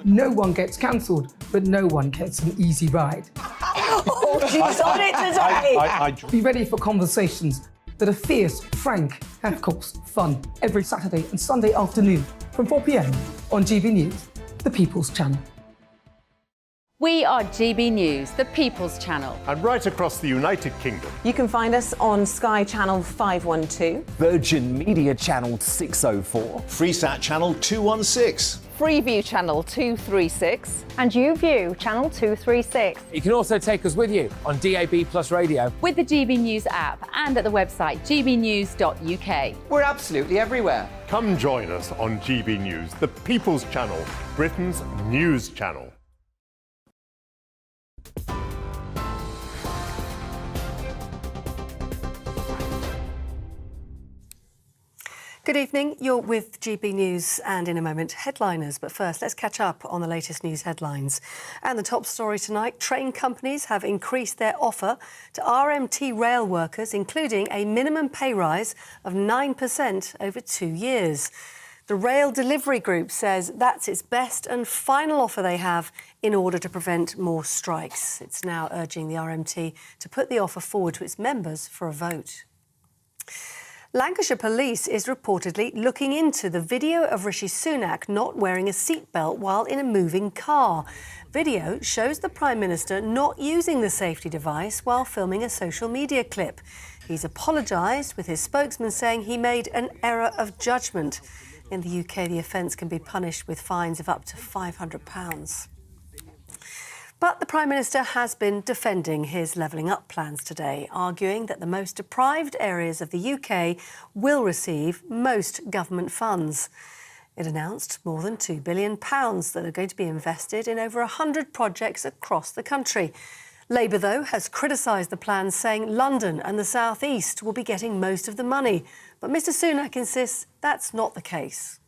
No one gets cancelled, but no one gets an easy ride. Oh, she's on it today! Be ready for conversations that are fierce, frank, and of course, fun. Every Saturday and Sunday afternoon from 4 p.m. on GB News, the People's Channel. We are GB News, the People's Channel. And right across the United Kingdom. You can find us on Sky Channel 512. Virgin Media Channel 604. Freesat Channel 216. Freeview Channel 236. And YouView Channel 236. You can also take us with you on DAB+ radio. With the GB News app and at the website gbnews.uk. We're absolutely everywhere. Come join us on GB News, the People's Channel, Britain's news channel. Good evening, you're with GB News and in a moment headliners, but first let's catch up on the latest news headlines. And the top story tonight, train companies have increased their offer to RMT rail workers, including a minimum pay rise of 9% over 2 years. The Rail Delivery Group says that's its best and final offer they have in order to prevent more strikes. It's now urging the RMT to put the offer forward to its members for a vote. Lancashire Police is reportedly looking into the video of Rishi Sunak not wearing a seatbelt while in a moving car. Video shows the Prime Minister not using the safety device while filming a social media clip. He's apologised, with his spokesman saying he made an error of judgment. In the UK, the offence can be punished with fines of up to £500. But the Prime Minister has been defending his levelling up plans today, arguing that the most deprived areas of the UK will receive most government funds. It announced more than £2 billion that are going to be invested in over 100 projects across the country. Labour, though, has criticised the plans, saying London and the South East will be getting most of the money. But Mr Sunak insists that's not the case.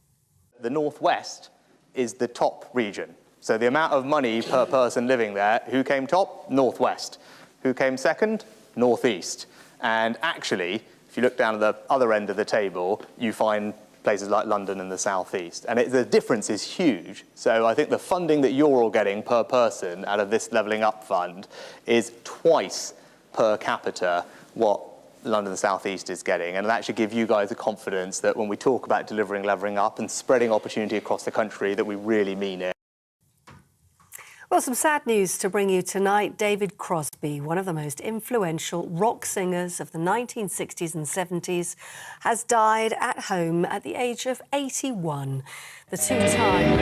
The North West is the top region. So the amount of money per person living there, who came top? North West. Who came second? North East. And actually, if you look down at the other end of the table, you find places like London and the South East. And the difference is huge. So I think the funding that you're all getting per person out of this levelling up fund is twice per capita what London and the South East is getting. And that should give you guys the confidence that when we talk about delivering levelling up and spreading opportunity across the country, that we really mean it. Well, some sad news to bring you tonight. David Crosby, one of the most influential rock singers of the 1960s and 70s, has died at home at the age of 81. The two-time...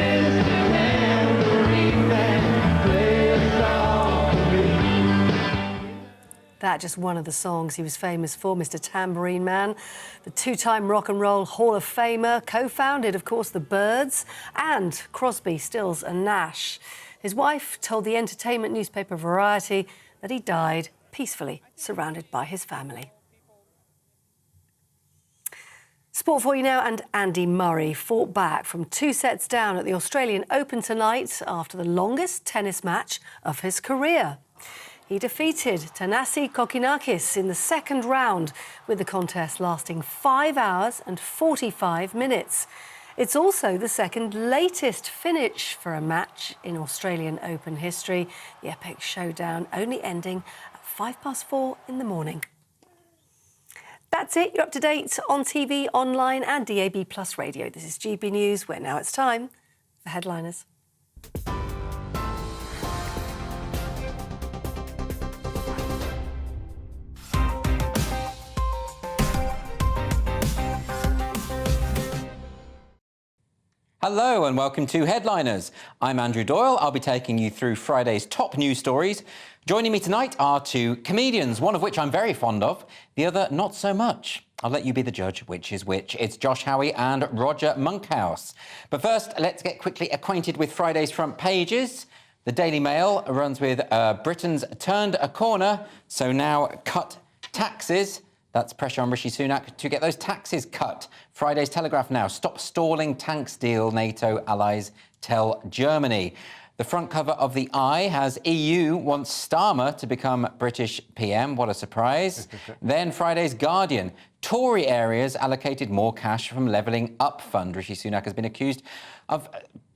That just one of the songs he was famous for, Mr Tambourine Man. The two-time Rock and Roll Hall of Famer, co-founded, of course, the Byrds, and Crosby, Stills and Nash. His wife told the entertainment newspaper Variety that he died peacefully, surrounded by his family. Sport for you now, and Andy Murray fought back from 2 sets down at the Australian Open tonight after the longest tennis match of his career. He defeated Thanasi Kokkinakis in the second round, with the contest lasting 5 hours and 45 minutes. It's also the second latest finish for a match in Australian Open history, the epic showdown only ending at 4:05 in the morning. That's it. You're up to date on TV, online and DAB+ radio. This is GB News, where now it's time for headliners. Hello and welcome to Headliners. I'm Andrew Doyle. I'll be taking you through Friday's top news stories. Joining me tonight are two comedians, one of which I'm very fond of, the other not so much. I'll let you be the judge which is which. It's Josh Howie and Roger Monkhouse. But first, let's get quickly acquainted with Friday's front pages. The Daily Mail runs with Britain's turned a corner, so now cut taxes. That's pressure on Rishi Sunak to get those taxes cut. Friday's Telegraph now, stop stalling tanks deal, NATO allies tell Germany. The front cover of The Eye has EU wants Starmer to become British PM. What a surprise. Then Friday's Guardian, Tory areas allocated more cash from levelling up fund. Rishi Sunak has been accused of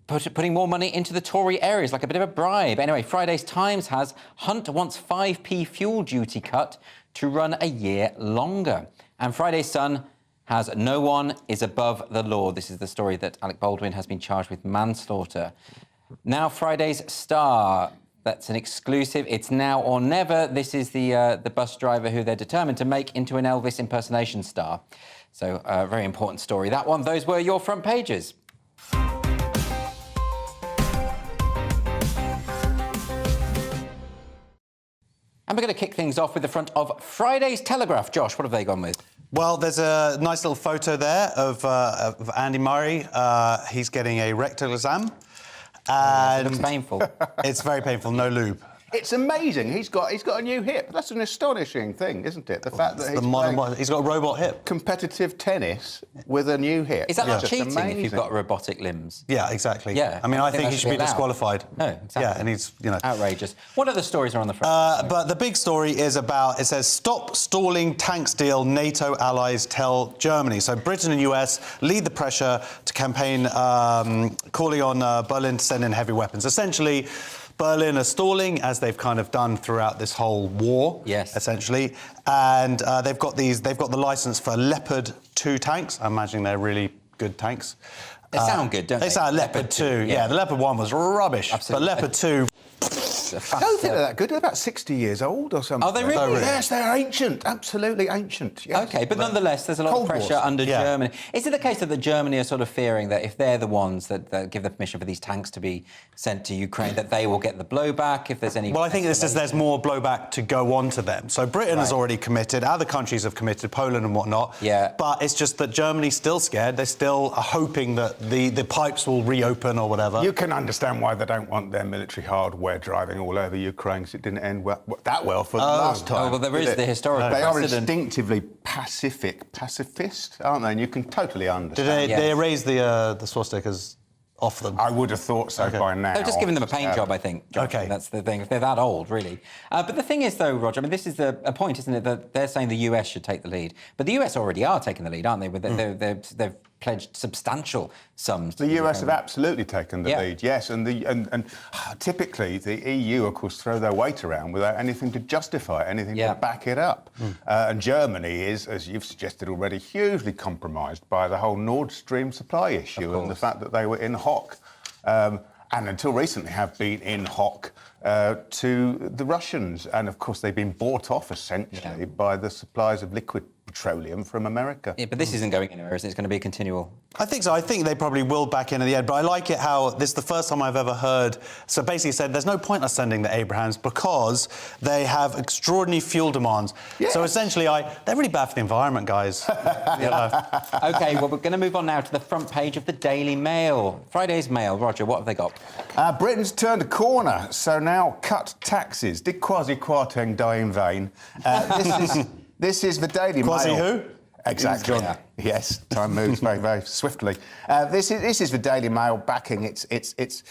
putting more money into the Tory areas, like a bit of a bribe. Anyway, Friday's Times has Hunt wants 5p fuel duty cut to run a year longer. And Friday's Sun has no one is above the law. This is the story that Alec Baldwin has been charged with manslaughter. Now Friday's Star. That's an exclusive. It's now or never. This is the bus driver who they're determined to make into an Elvis impersonation star. So a very important story. That one. Those were your front pages. And we're going to kick things off with the front of Friday's Telegraph. Josh, what have they gone with? Well, there's a nice little photo there of Andy Murray. He's getting a rectal exam. And it looks painful. It's very painful, no lube. It's amazing. He's got a new hip. That's an astonishing thing, isn't it? The fact that he's got a robot hip. Competitive tennis with a new hip. Is that not cheating if you've got robotic limbs? Yeah, exactly. Yeah. I mean, I think he should be disqualified. No, exactly. Yeah, and he's, outrageous. What other stories are on the front? But the big story is about, it says, stop stalling tanks deal, NATO allies tell Germany. So Britain and US lead the pressure to campaign calling on Berlin to send in heavy weapons. Essentially, Berlin are stalling, as they've kind of done throughout this whole war, essentially. And they've got the licence for Leopard 2 tanks. I'm imagining they're really good tanks. They sound good, don't they? They sound Leopard 2. Yeah, the Leopard 1 was rubbish. Absolutely. But Leopard 2... I don't think they're that good. They're about 60 years old or something. Are they really? Yes, they're ancient. Absolutely ancient. Yes. OK, but nonetheless, there's a lot of pressure under Germany. Is it the case that Germany are sort of fearing that if they're the ones that give the permission for these tanks to be sent to Ukraine, that they will get the blowback if there's any... Well, I think there's more blowback to go on to them. So Britain has already committed, other countries have committed, Poland and whatnot. Yeah. But it's just that Germany's still scared. They still are hoping that the pipes will reopen or whatever. You can understand why they don't want their military hardware driving all over Ukraine, because it didn't end that well for the last time. Oh, well, there is the historical They precedent. are instinctively pacifist, aren't they? And you can totally understand. Did they erase the swastikas off them? I would have thought so by now. They're just giving them a paint job, I think. John. OK. That's the thing, if they're that old, really. But the thing is, though, Roger, I mean, this is a point, isn't it, that they're saying the US should take the lead. But the US already are taking the lead, aren't they? They've pledged substantial sums. The US have absolutely taken the lead, yes, and typically the EU, of course, throw their weight around without anything to justify it, anything to back it up. And Germany is, as you've suggested already, hugely compromised by the whole Nord Stream supply issue and the fact that they were in hock, and until recently have been in hock to the Russians. And, of course, they've been bought off, essentially, by the supplies of liquid petroleum from America. Yeah, but this isn't going anywhere, is it? It's going to be a continual... I think so. I think they probably will back in at the end. But I like it how this is the first time I've ever heard... So basically said there's no point us sending the Abrahams because they have extraordinary fuel demands. Yes. So essentially, they're really bad for the environment, guys. OK, well, we're going to move on now to the front page of the Daily Mail. Friday's Mail. Roger, what have they got? Britain's turned a corner, so now cut taxes. Did Kwasi Kwarteng die in vain? This is the Daily Mail. Kwasi who? Exactly. Yes, time moves very, very swiftly. This is the Daily Mail backing its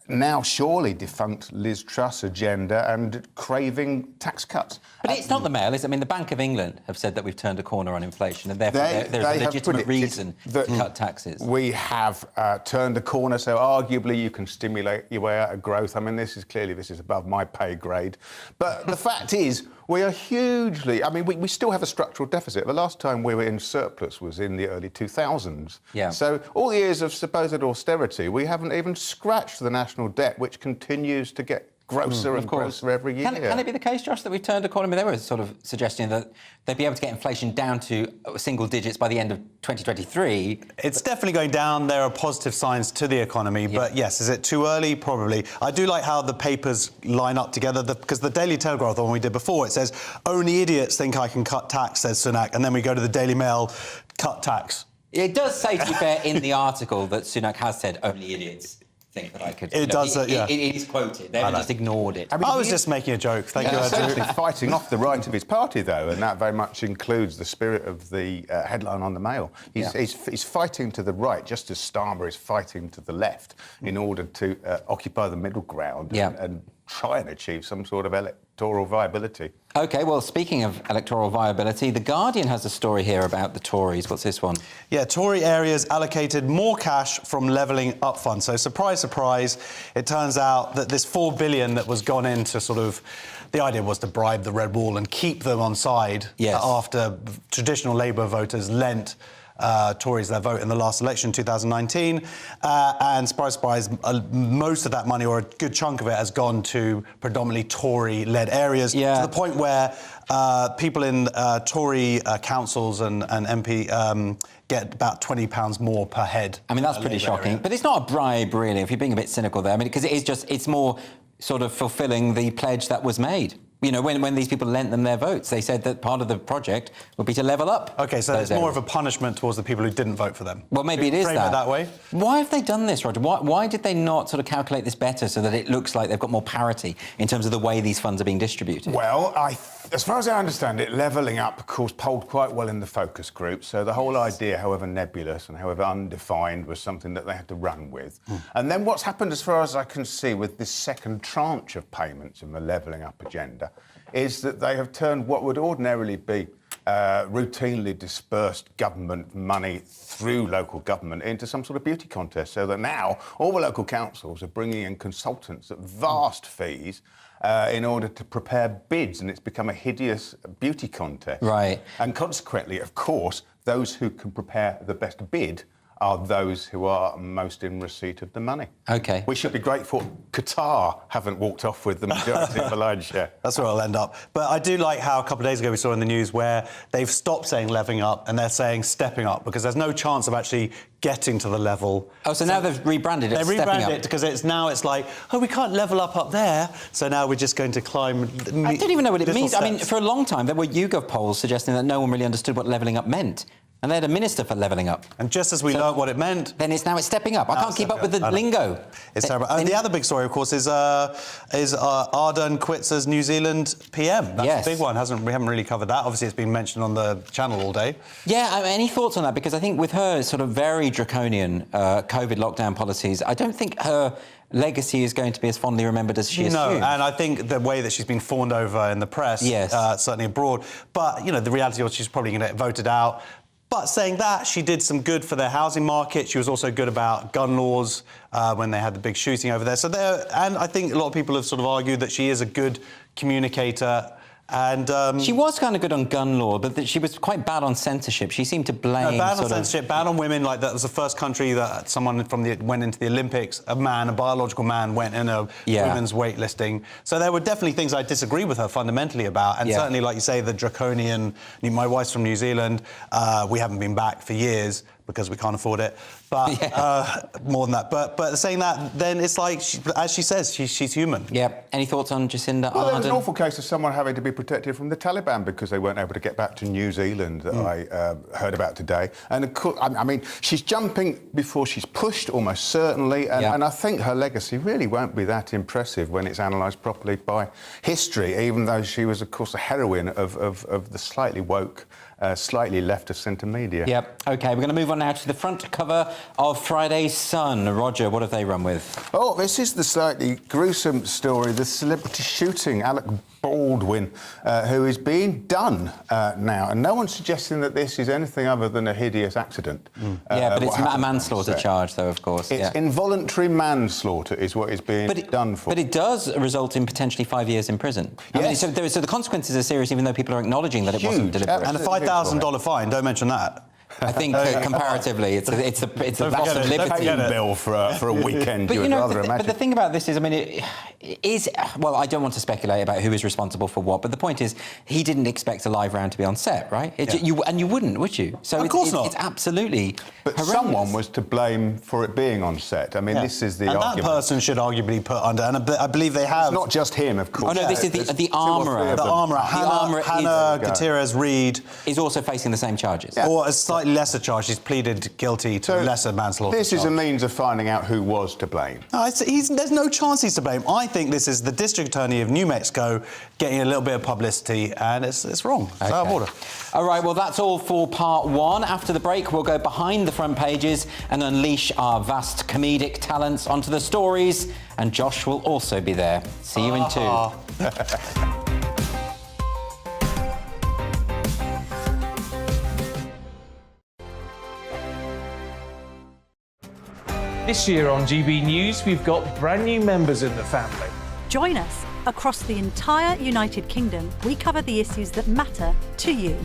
now surely defunct Liz Truss agenda and craving tax cuts. But it's not the Mail, is it? I mean, the Bank of England have said that we've turned a corner on inflation, and therefore there's a legitimate reason to cut taxes. We have turned a corner, so arguably you can stimulate your way out of growth. I mean, this is above my pay grade. But the fact is, we are hugely... I mean, we still have a structural deficit. The last time we were in surplus was in the early 2000s. Yeah. So all the years of supposed austerity, we haven't even scratched the national debt, which continues to get grosser and grosser every year. Can it be the case, Josh, that we've turned a corner? I mean, they were sort of suggesting that they'd be able to get inflation down to single digits by the end of 2023. It's definitely going down. There are positive signs to the economy. But yes, is it too early? Probably. I do like how the papers line up together, because the Daily Telegraph, the one we did before, it says, only idiots think I can cut tax, says Sunak. And then we go to the Daily Mail, cut tax. It does say, to be fair, in the article that Sunak has said only idiots think that I could... It does, yeah. It is quoted. They've just ignored it. I mean, I was just making a joke. Thank you, Andrew. Essentially fighting off the right of his party, though, and that very much includes the spirit of the headline on the Mail. He's fighting to the right, just as Starmer is fighting to the left, in order to occupy the middle ground and try and achieve some sort of electoral viability. OK, well, speaking of electoral viability, The Guardian has a story here about the Tories. What's this one? Yeah, Tory areas allocated more cash from Levelling Up Fund. So, surprise, surprise, it turns out that this $4 billion that was gone into sort of... The idea was to bribe the Red Wall and keep them on side after traditional Labour voters lent Tories their vote in the last election, 2019. And surprise, surprise, most of that money, or a good chunk of it, has gone to predominantly Tory-led areas, to the point where people in Tory councils and MP get about £20 more per head. I mean, that's pretty shocking. But it's not a bribe, really, if you're being a bit cynical there. I mean, because it is just, it's more sort of fulfilling the pledge that was made. You know, when these people lent them their votes, they said that part of the project would be to level up. OK, so it's more of a punishment towards the people who didn't vote for them. Well, maybe it is frame it that way. Why have they done this, Roger? Why did they not sort of calculate this better so that it looks like they've got more parity in terms of the way these funds are being distributed? Well, as far as I understand it, Levelling Up, of course, polled quite well in the focus group. So the whole idea, however nebulous and however undefined, was something that they had to run with. And then what's happened, as far as I can see, with this second tranche of payments in the Levelling Up agenda, is that they have turned what would ordinarily be routinely dispersed government money through local government into some sort of beauty contest, so that now all the local councils are bringing in consultants at vast fees in order to prepare bids, and it's become a hideous beauty contest. Right. And consequently, of course, those who can prepare the best bid are those who are most in receipt of the money. OK. We should be grateful Qatar haven't walked off with the majority of the lion's share. That's where I'll end up. But I do like how a couple of days ago we saw in the news where they've stopped saying levelling up and they're saying stepping up, because there's no chance of actually getting to the level. Oh, so now they've rebranded it. They've rebranded it because it's like, oh, we can't level up there, so now we're just going to climb. I don't even know what it means. steps. I mean, for a long time there were YouGov polls suggesting that no one really understood what levelling up meant. And they had a minister for levelling up. And just as we learnt what it meant... Then it's stepping up. I can't keep up with the lingo. It's terrible. And the other big story, of course, is Ardern quits as New Zealand PM. That's a big one. We haven't really covered that. Obviously, it's been mentioned on the channel all day. Yeah, any thoughts on that? Because I think with her sort of very draconian COVID lockdown policies, I don't think her legacy is going to be as fondly remembered as she assumed. No, and I think the way that she's been fawned over in the press, certainly abroad. But, you know, the reality was she's probably going to get voted out. But saying that, she did some good for their housing market. She was also good about gun laws when they had the big shooting over there. And I think a lot of people have sort of argued that she is a good communicator. And she was kind of good on gun law, but she was quite bad on censorship. She seemed to blame... bad on censorship, bad on women. Like, that was the first country that someone went into the Olympics. A biological man, went in a women's weightlifting. So there were definitely things I disagree with her fundamentally about. And certainly, like you say, the draconian... My wife's from New Zealand. We haven't been back for years because we can't afford it. But more than that. But saying that, then it's like, as she says, she's human. Yeah. Any thoughts on Jacinda Well, Ardern? there was an awful case of someone having to be protected from the Taliban because they weren't able to get back to New Zealand that I heard about today. And of course, I mean, she's jumping before she's pushed, almost certainly. And I think her legacy really won't be that impressive when it's analysed properly by history, even though she was, of course, a heroine of the slightly woke, slightly left-of-centre media. Yep. OK, we're going to move on now to the front cover of Friday's Sun. Roger, what have they run with? Oh, this is the slightly gruesome story, the celebrity shooting, Alec Baldwin, who is being done now. And no one's suggesting that this is anything other than a hideous accident. But it's a manslaughter charge, though, of course. It's involuntary manslaughter is what is being done for. But it does result in potentially 5 years in prison. Yes. I mean, so the consequences are serious, even though people are acknowledging that it wasn't deliberate. And a $5,000 fine, don't mention that. I think comparatively, it's the loss of liberty. Bill for a weekend. But but the thing about this is, I mean, it is. Well, I don't want to speculate about who is responsible for what, but the point is, he didn't expect a live round to be on set, right? You wouldn't, would you? So of course not. It's absolutely. But horrendous. someone was to blame for it being on set. I mean, this is the argument. And that person should arguably put under. And I believe they have. It's not just him, of course. Oh no, this is the armourer. The armourer, Hannah Gutierrez Reid, is also facing the same charges. Or a slightly slightly lesser charge. He's pleaded guilty to lesser manslaughter. This is a means of finding out who was to blame. No, there's no chance he's to blame. I think this is the District Attorney of New Mexico getting a little bit of publicity, and it's wrong. It's out of order. All right, well, that's all for part one. After the break, we'll go behind the front pages and unleash our vast comedic talents onto the stories, and Josh will also be there. See you in two. This year on GB News, we've got brand new members in the family. Join us. Across the entire United Kingdom, we cover the issues that matter to you.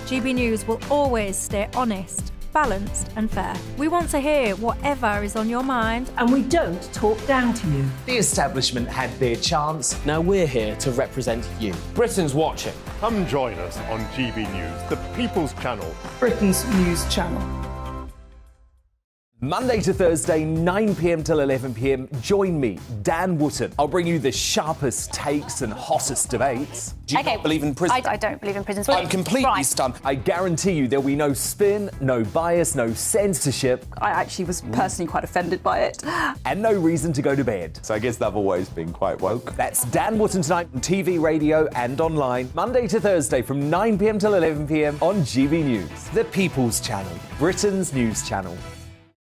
GB News will always stay honest, balanced and fair. We want to hear whatever is on your mind. And we don't talk down to you. The establishment had their chance. Now we're here to represent you. Britain's watching. Come join us on GB News, the People's Channel. Britain's news channel. Monday to Thursday, 9 p.m. till 11 p.m. Join me, Dan Wootton. I'll bring you the sharpest takes and hottest debates. Do you not believe in prison? I don't believe in prisons. I'm completely stunned. I guarantee you there'll be no spin, no bias, no censorship. I actually was personally quite offended by it. And no reason to go to bed. So I guess they've always been quite woke. That's Dan Wootton tonight on TV, radio and online. Monday to Thursday from 9 p.m. till 11 p.m. on GB News. The People's Channel, Britain's news channel.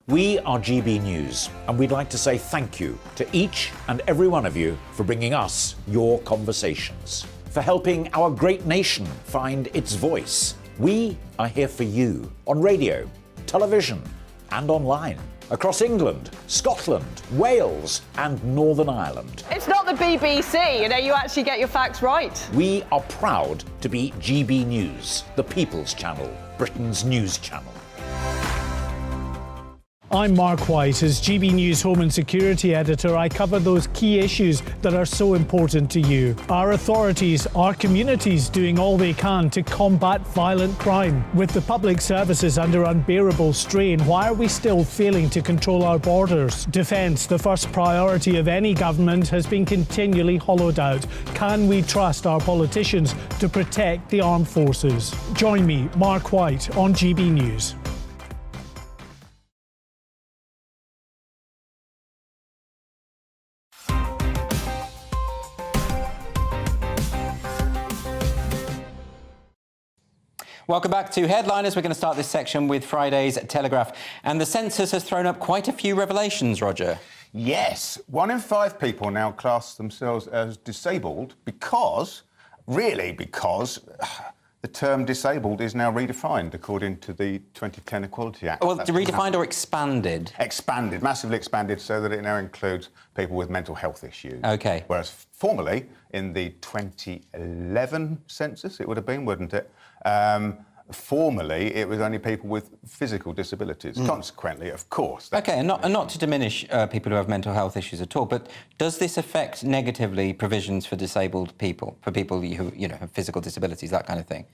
We are GB News, and we'd like to say thank you to each and every one of you for bringing us your conversations, for helping our great nation find its voice. We are here for you on radio, television, and online, across England, Scotland, Wales, and Northern Ireland. It's not the BBC, you actually get your facts right. We are proud to be GB News, the People's Channel, Britain's news channel. I'm Mark White. As GB News Home and Security Editor, I cover those key issues that are so important to you. Our authorities, our communities doing all they can to combat violent crime. With the public services under unbearable strain, why are we still failing to control our borders? Defence, the first priority of any government, has been continually hollowed out. Can we trust our politicians to protect the armed forces? Join me, Mark White, on GB News. Welcome back to Headliners. We're going to start this section with Friday's Telegraph. And the census has thrown up quite a few revelations, Roger. Yes. 1 in 5 people now class themselves as disabled because the term disabled is now redefined according to the 2010 Equality Act. Well, redefined or expanded? Expanded, massively expanded, so that it now includes people with mental health issues. OK. Whereas formerly, in the 2011 census, it would have been, wouldn't it? Formerly, it was only people with physical disabilities. Consequently, of course. OK, and not to diminish people who have mental health issues at all, but does this affect negatively provisions for disabled people, for people who, have physical disabilities, that kind of thing?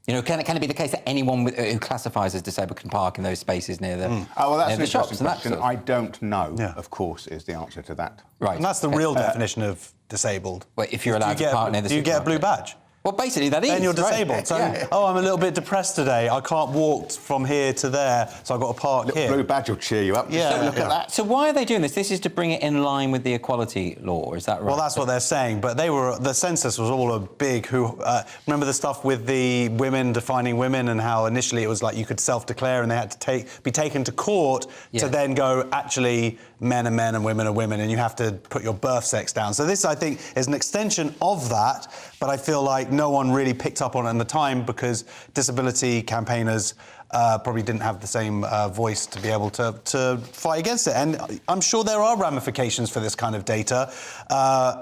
Can it be the case that anyone who classifies as disabled can park in those spaces near the that's the an shops and that question. sort of... I don't know, of course, is the answer to that. Right. And that's the real definition of disabled. Well, if you're allowed to park near the Do you get a blue badge? Well, basically, that is. Then you're disabled. Right. So, I'm a little bit depressed today. I can't walk from here to there, so I've got to park here. Blue badge will cheer you up. Yeah. Look at that. So why are they doing this? This is to bring it in line with the equality law, is that right? Well, that's what they're saying, but the census was all a big remember the stuff with the women defining women and how initially it was like you could self-declare and they had to be taken to court to then go, actually, men are men and women are women, and you have to put your birth sex down. So this, I think, is an extension of that, but I feel like no one really picked up on it at the time because disability campaigners probably didn't have the same voice to be able to fight against it. And I'm sure there are ramifications for this kind of data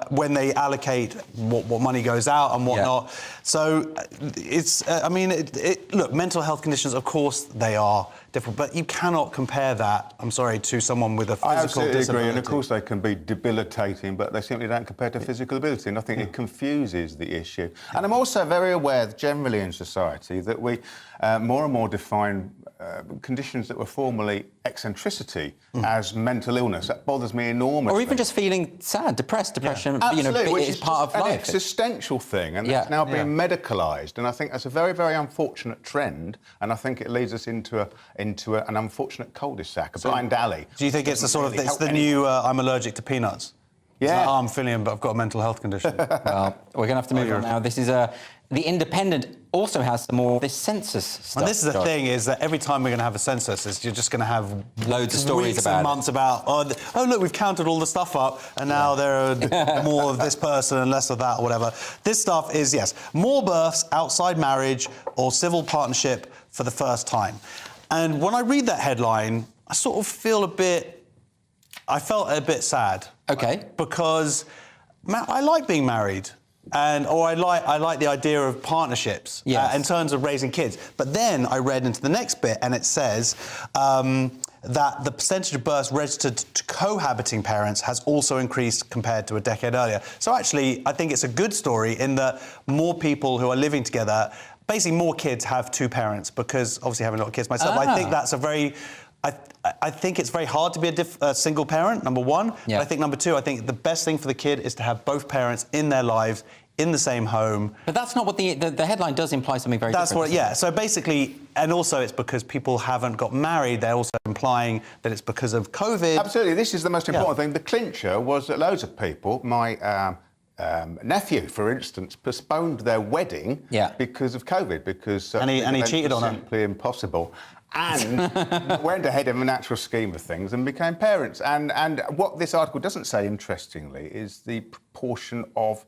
when they allocate what money goes out and whatnot. Yeah. So it's, look, mental health conditions, of course, they are different, but you cannot compare that, I'm sorry, to someone with a physical disability. I absolutely agree, and of course they can be debilitating, but they simply don't compare to physical ability, and I think it confuses the issue. And I'm also very aware, generally in society, that we more and more define conditions that were formerly eccentricity as mental illness. That bothers me enormously. Or even just feeling sad, depressed, depression, Absolutely, which is part of an life. Existential thing, and that's now being medicalised. And I think that's a very, very unfortunate trend, and I think it leads us into an unfortunate cul-de-sac, a blind alley. Do you think it's the new I'm allergic to peanuts? Yeah. I'm feeling, but I've got a mental health condition. Well, we're going to have to move on now. This is The Independent also has some more of this census stuff. And this is the thing, is that every time we're going to have a census, you're just going to have loads of stories weeks about and months about, oh, look, we've counted all the stuff up, and now there are more of this person and less of that, or whatever. This stuff is, yes, more births outside marriage or civil partnership for the first time. And when I read that headline, I sort of feel I felt a bit sad. OK. Because I like being married. Or I like the idea of partnerships in terms of raising kids. But then I read into the next bit, and it says that the percentage of births registered to cohabiting parents has also increased compared to a decade earlier. So actually, I think it's a good story in that more people who are living together, basically more kids have two parents, because obviously having a lot of kids myself, I think that's a very... I think it's very hard to be a single parent, number one. Yeah. But I think, number two, I think the best thing for the kid is to have both parents in their lives, in the same home. But that's not what the headline does imply something very different. That's what, yeah. So basically, and also it's because people haven't got married, they're also implying that it's because of COVID. Absolutely. This is the most important thing. The clincher was that loads of people, my... nephew, for instance, postponed their wedding because of COVID, because and he cheated on her. Simply impossible, and went ahead in the natural scheme of things and became parents. And what this article doesn't say, interestingly, is the proportion of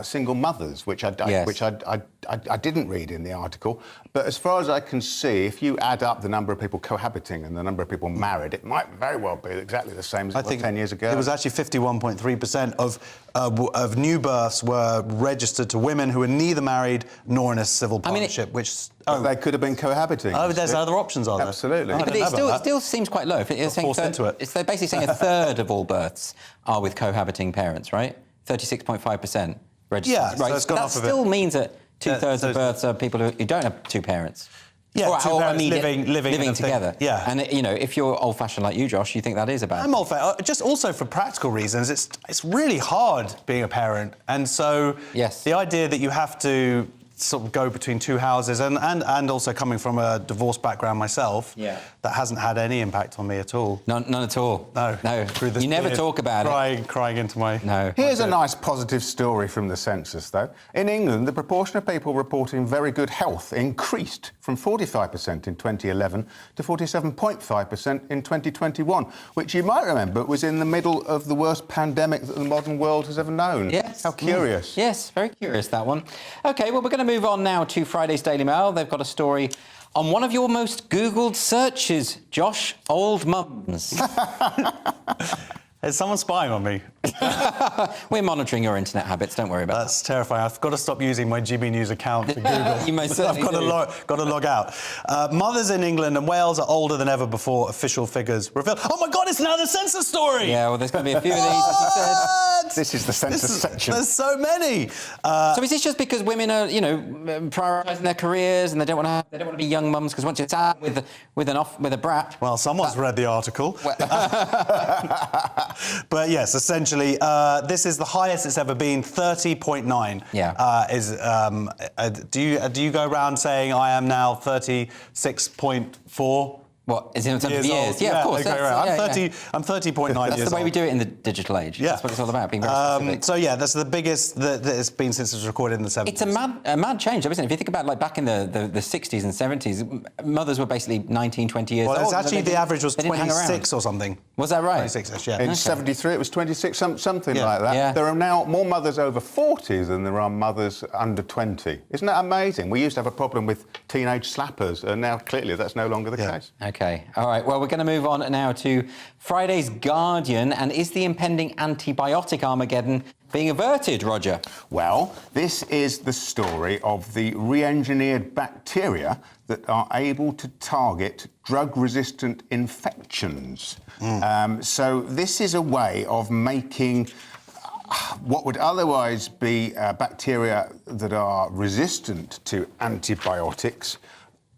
single mothers, which I didn't read in the article. But as far as I can see, if you add up the number of people cohabiting and the number of people married, it might very well be exactly the same as it was 10 years ago. It was actually 51.3% of new births were registered to women who were neither married nor in a civil partnership, they could have been cohabiting. Oh, there's other options, are there? Absolutely. But it still seems quite low. They're basically saying a third of all births are with cohabiting parents, right? 36.5% registered. Yeah, right. so it's gone that off a bit. still means that two-thirds of births are people who don't have two parents. Yeah, two parents living together. Yeah. And, if you're old-fashioned like you, Josh, you think that is a bad thing. I'm old-fashioned. Just also for practical reasons, it's really hard being a parent. And so the idea that you have to sort of go between two houses, and also coming from a divorce background myself, that hasn't had any impact on me at all. None at all. No. You never talk about it. Crying into my... No. Here's a nice positive story from the census, though. In England, the proportion of people reporting very good health increased from 45% in 2011 to 47.5% in 2021, which you might remember was in the middle of the worst pandemic that the modern world has ever known. Yes. How curious. Yes, very curious, that one. OK, well, we're going to move on now to Friday's Daily Mail. They've got a story on one of your most Googled searches, Josh, old mums. Is someone spying on me? We're monitoring your internet habits, don't worry about That's terrifying. I've got to stop using my GB News account for Google. You most certainly I've got to log out. Mothers in England and Wales are older than ever before, official figures reveal. Oh my God, it's now the census story! Yeah, well, there's going to be a few of these, as you said. This is the census section. There's so many. So is this just because women are, prioritising their careers and they don't want to be young mums because once you're sad with a brat? Well, someone's read the article. But yes, essentially, this is the highest it's ever been, 30.9. Yeah. Do you go around saying I am now 36.4? What, is it in terms of years? Yeah, of course. Okay, right. I'm 30.9 years old. That's the way we do it in the digital age. Yeah. That's what it's all about, being very specific. So, yeah, that's the biggest that it's been since it was recorded in the 70s. It's a mad change, though, isn't it? If you think about, back in the 60s and 70s, mothers were basically 19, 20 years old. Well, actually, the average was 26 or something. Was that right? 26-ish, yeah. In 73, it was 26, something like that. Yeah. There are now more mothers over 40 than there are mothers under 20. Isn't that amazing? We used to have a problem with teenage slappers, and now, clearly, that's no longer the case. OK. All right, well, we're going to move on now to Friday's Guardian. And is the impending antibiotic Armageddon being averted, Roger? Well, this is the story of the re-engineered bacteria that are able to target drug-resistant infections. So this is a way of making what would otherwise be bacteria that are resistant to antibiotics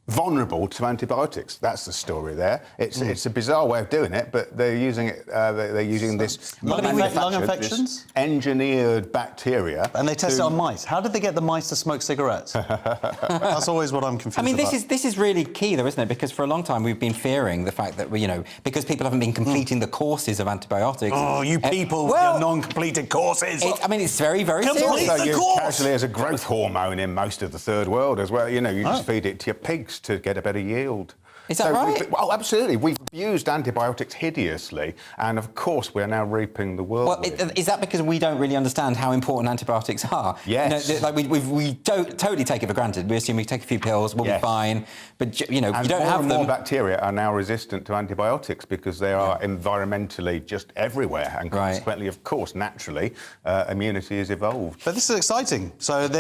vulnerable to antibiotics. That's the story there. It's a bizarre way of doing it, but they're using it. They're using this lung infections, this engineered bacteria, and they test it on mice. How did they get the mice to smoke cigarettes? That's always what I'm confused. I mean, about. this is really key, though, isn't it? Because for a long time we've been fearing the fact that because people haven't been completing the courses of antibiotics. Oh, you people with your non-completed courses! It's very, very It's serious. also used casually as a growth hormone in most of the third world as well. You just feed it to your pigs to get a better yield. Is that right? Well, absolutely. We've used antibiotics hideously, and of course we're now reaping the whirlwind. Is that because we don't really understand how important antibiotics are? Yes. We don't totally take it for granted. We assume we take a few pills, we'll be fine. But, you don't have them. More bacteria are now resistant to antibiotics because they are environmentally just everywhere, and consequently, of course, naturally, immunity has evolved. But this is exciting. So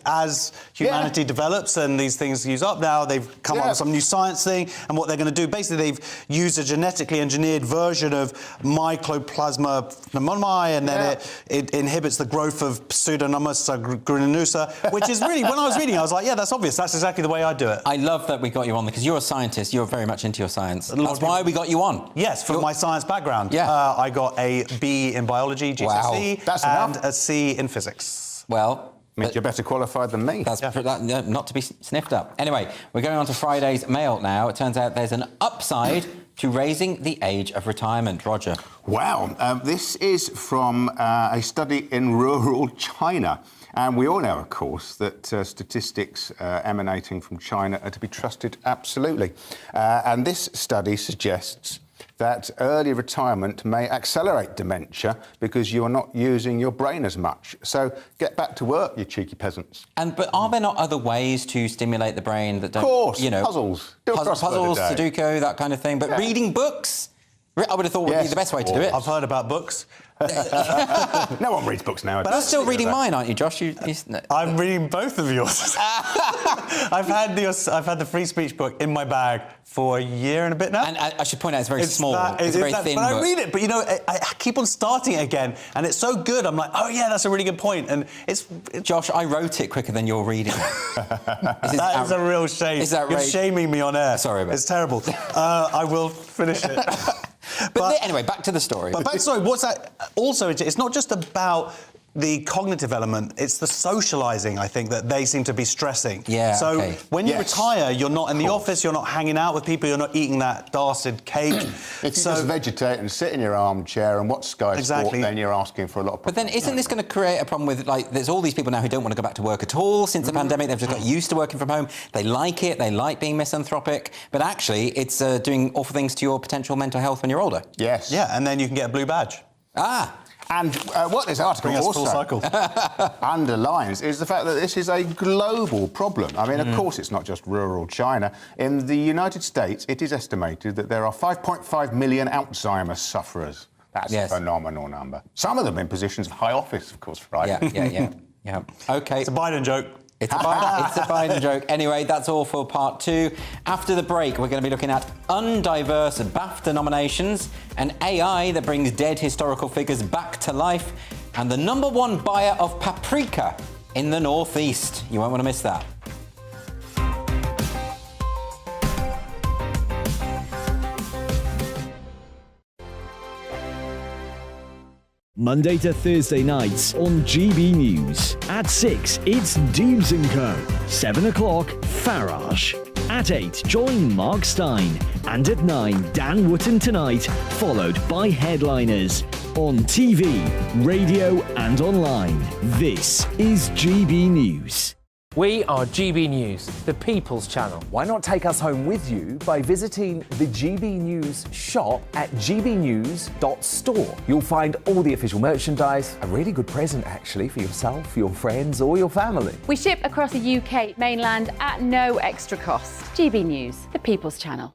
as humanity develops and these things use up now, they've come up with some new science thing. And what they're going to do, basically, they've used a genetically engineered version of Mycoplasma pneumoniae, and then it inhibits the growth of Pseudomonas aeruginosa, which is really, when I was reading, I was like, yeah, that's obvious. That's exactly the way I do it. I love that we got you on, because you're a scientist. You're very much into your science. That's why we got you on. Yes, for my science background. Yeah. I got a B in biology, GCSE, and a C in physics. Well... means you're better qualified than me. That's not to be sniffed up. Anyway, we're going on to Friday's Mail now. It turns out there's an upside to raising the age of retirement. Roger. Wow. This is from a study in rural China. And we all know, of course, that statistics emanating from China are to be trusted absolutely. And this study suggests that early retirement may accelerate dementia because you're not using your brain as much. So get back to work, you cheeky peasants. But are there not other ways to stimulate the brain that don't... Of course, puzzles. Puzzles, Sudoku, that kind of thing. But reading books, I would have thought would be the best way to do it. I've heard about books. No one reads books nowadays. But you're still reading mine, aren't you, Josh? I'm reading both of yours. I've had the free speech book in my bag for a year and a bit now. And I should point out, it's very small. It's a very thin book. But I read it, but I keep on starting it again, and it's so good. I'm like, oh yeah, that's a really good point. And it's Josh, I wrote it quicker than you're reading it. That is a real shame. You're shaming me on air. Sorry about it. It's terrible. I will finish it. But anyway, back to the story. Sorry, what's that? Also, it's not just about the cognitive element, it's the socialising, I think, that they seem to be stressing. Yeah, So when you retire, you're not in the office, you're not hanging out with people, you're not eating that dastard cake. If you just vegetate and sit in your armchair and watch Sky Sport, then you're asking for a lot of... But then isn't this going to create a problem with, there's all these people now who don't want to go back to work at all since the pandemic, they've just got used to working from home, they like it, they like being misanthropic, but actually it's doing awful things to your potential mental health when you're older. Yes. Yeah, and then you can get a blue badge. And what this article also underlines is the fact that this is a global problem. I mean, of course, it's not just rural China. In the United States, it is estimated that there are 5.5 million Alzheimer's sufferers. That's a phenomenal number. Some of them in positions of high office, of course, right? Yeah. OK. It's a Biden joke. It's a Biden joke. Anyway, that's all for part 2. After the break, we're going to be looking at undiverse BAFTA nominations, an AI that brings dead historical figures back to life, and the #1 buyer of paprika in the Northeast. You won't want to miss that. Monday to Thursday nights on GB News. At 6, it's Dubes & Co. 7 o'clock, Farage. At 8, join Mark Stein. And at 9, Dan Wootton Tonight, followed by Headliners. On TV, radio and online. This is GB News. We are GB News, the People's Channel. Why not take us home with you by visiting the GB News shop at gbnews.store. You'll find all the official merchandise, a really good present actually for yourself, your friends or your family. We ship across the UK mainland at no extra cost. GB News, the People's Channel.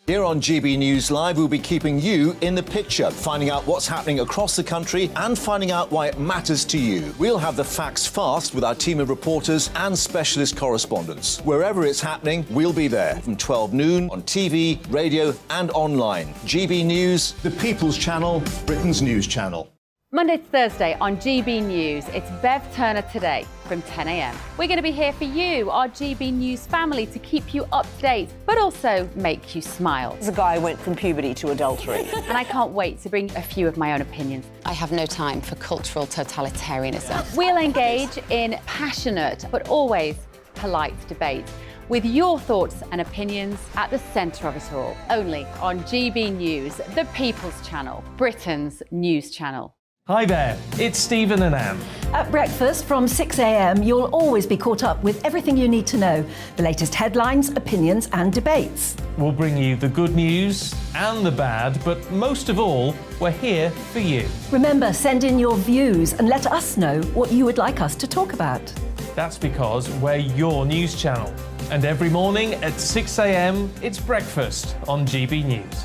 Here on GB News Live, we'll be keeping you in the picture, finding out what's happening across the country and finding out why it matters to you. We'll have the facts fast with our team of reporters and specialist correspondents. Wherever it's happening, we'll be there from 12 noon on TV, radio and online. GB News, the People's Channel, Britain's news channel. Monday to Thursday on GB News, it's Bev Turner Today from 10 a.m. We're going to be here for you, our GB News family, to keep you up to date, but also make you smile. The guy went from puberty to adultery. And I can't wait to bring a few of my own opinions. I have no time for cultural totalitarianism. We'll engage in passionate, but always polite debate, with your thoughts and opinions at the centre of it all. Only on GB News, the People's Channel, Britain's news channel. Hi there, it's Stephen and Anne. At breakfast from 6 a.m, you'll always be caught up with everything you need to know, the latest headlines, opinions and debates. We'll bring you the good news and the bad, but most of all, we're here for you. Remember, send in your views and let us know what you would like us to talk about. That's because we're your news channel. And every morning at 6 a.m, it's breakfast on GB News.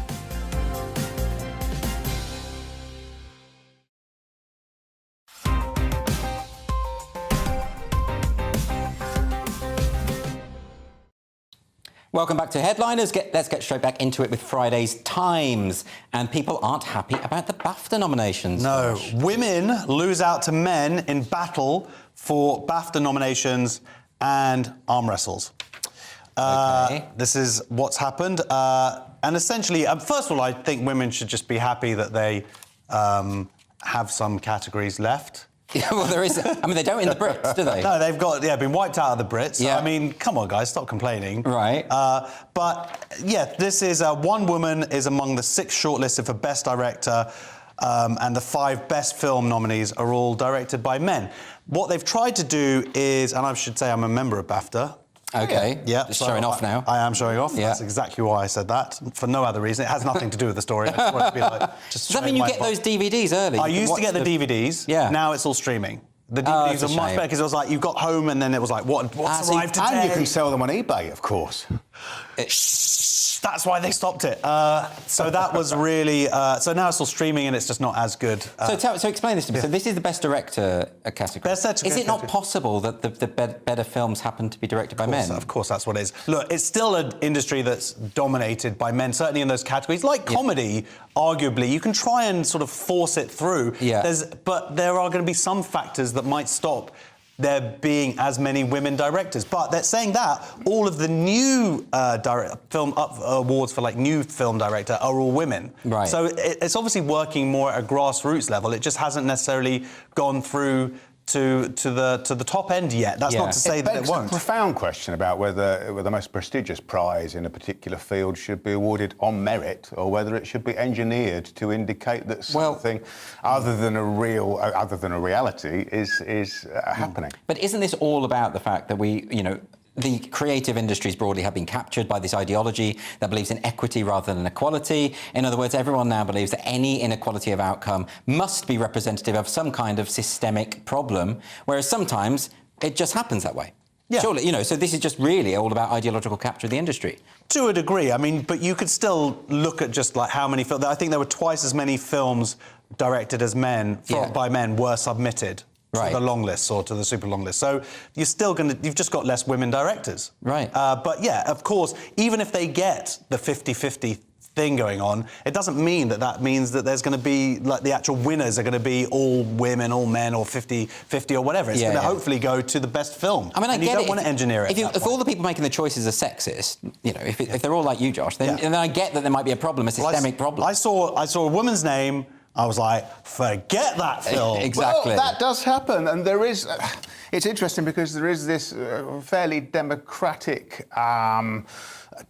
Welcome back to Headliners. Let's get straight back into it with Friday's Times. And people aren't happy about the BAFTA nominations. No. Women lose out to men in battle for BAFTA nominations and arm wrestles. This is what's happened. And essentially, first of all, I think women should just be happy that they have some categories left. Yeah, well, there is. I mean, they don't in the Brits, do they? No, they've got been wiped out of the Brits. Yeah. I mean, come on, guys, stop complaining. Right. But yeah, this is one woman is among the 6 shortlisted for Best Director, and the 5 Best Film nominees are all directed by men. What they've tried to do is, and I should say I'm a member of BAFTA. Okay. Yeah. Just showing off now. I am showing off. Yeah. That's exactly why I said that. For no other reason. It has nothing to do with the story. I just wanted to be like, just Does that mean you get those DVDs early? I used to get the DVDs. Yeah. Now it's all streaming. The DVDs are much better because it was like you got home and then it was like, what's arrived today? And you can sell them on eBay, of course. That's why they stopped it. So that was really... so now it's all streaming and it's just not as good. So explain this to me. Yeah. So this is the Best Director category. Is it not possible that the better films happen to be directed by men? Of course, that's what it is. Look, it's still an industry that's dominated by men, certainly in those categories. Like comedy, arguably, you can try and sort of force it through. Yeah. But there are going to be some factors that might stop there being as many women directors. But they're saying that all of the new film awards for like new film director are all women. Right. So it's obviously working more at a grassroots level. It just hasn't necessarily gone through to the top end yet. That's not to say that it won't. A profound question about whether the most prestigious prize in a particular field should be awarded on merit or whether it should be engineered to indicate that something other than a reality is happening. But isn't this all about the fact that the creative industries broadly have been captured by this ideology that believes in equity rather than equality? In other words, everyone now believes that any inequality of outcome must be representative of some kind of systemic problem, whereas sometimes it just happens that way. Yeah. Surely, so this is just really all about ideological capture of the industry. To a degree, I mean, but you could still look at just like how many films... I think there were twice as many films directed as men, by men, were submitted. To the long list or to the super long list. So you've just got less women directors. Right. But yeah, of course, even if they get the 50-50 thing going on, it doesn't mean that means that there's going to be, like, the actual winners are going to be all women, all men, or 50-50 or whatever. It's going to hopefully go to the best film. I mean, I get it. You don't want to engineer it. If all the people making the choices are sexist, if they're all like you, Josh, then I get that there might be a problem, a systemic problem. I saw a woman's name. I was like, forget that film. Exactly. Well, that does happen, and there is... it's interesting because there is this fairly democratic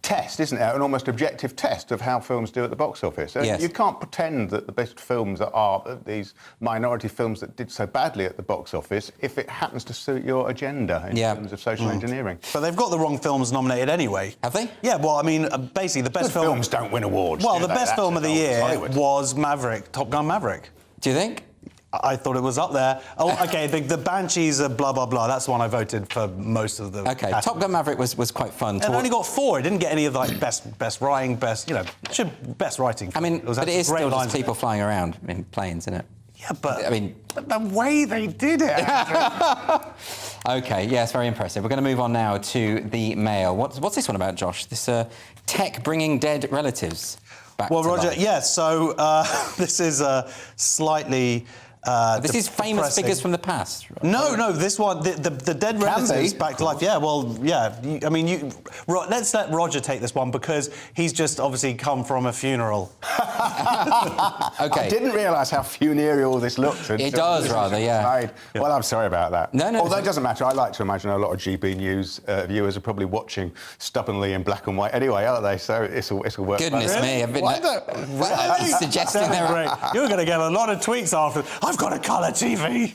test, isn't there? An almost objective test of how films do at the box office. Yes. You can't pretend that the best films are these minority films that did so badly at the box office if it happens to suit your agenda in terms of social engineering. But they've got the wrong films nominated anyway. Have they? Yeah, well, I mean, basically the best films don't win awards. Well, the best film of the year was Maverick, Top Gun Maverick. Do you think? I thought it was up there. Oh, OK, the Banshees are blah, blah, blah. That's one I voted for most of the... OK, Top Gun Maverick was quite fun. It only got 4. It didn't get any of, like, best writing, best writing. I mean, but it is still just people flying around in planes, isn't it? Yeah, but... I mean... But the way they did it... OK, yes, very impressive. We're going to move on now to the Mail. What's this one about, Josh? This tech bringing dead relatives back to Roger, life. yeah, so this is slightly... This is famous figures from the past. Right? No, this one, the dead relatives back to life. Yeah, well, yeah. Let's let Roger take this one because he's just obviously come from a funeral. Okay. I didn't realise how funereal this looked. It does, rather, yeah. Well, I'm sorry about that. No. Although it doesn't matter. I like to imagine a lot of GB News viewers are probably watching stubbornly in black and white anyway, aren't they? So it'll work. Goodness me, I've been suggesting You're going to get a lot of tweets after. I've got a colour TV.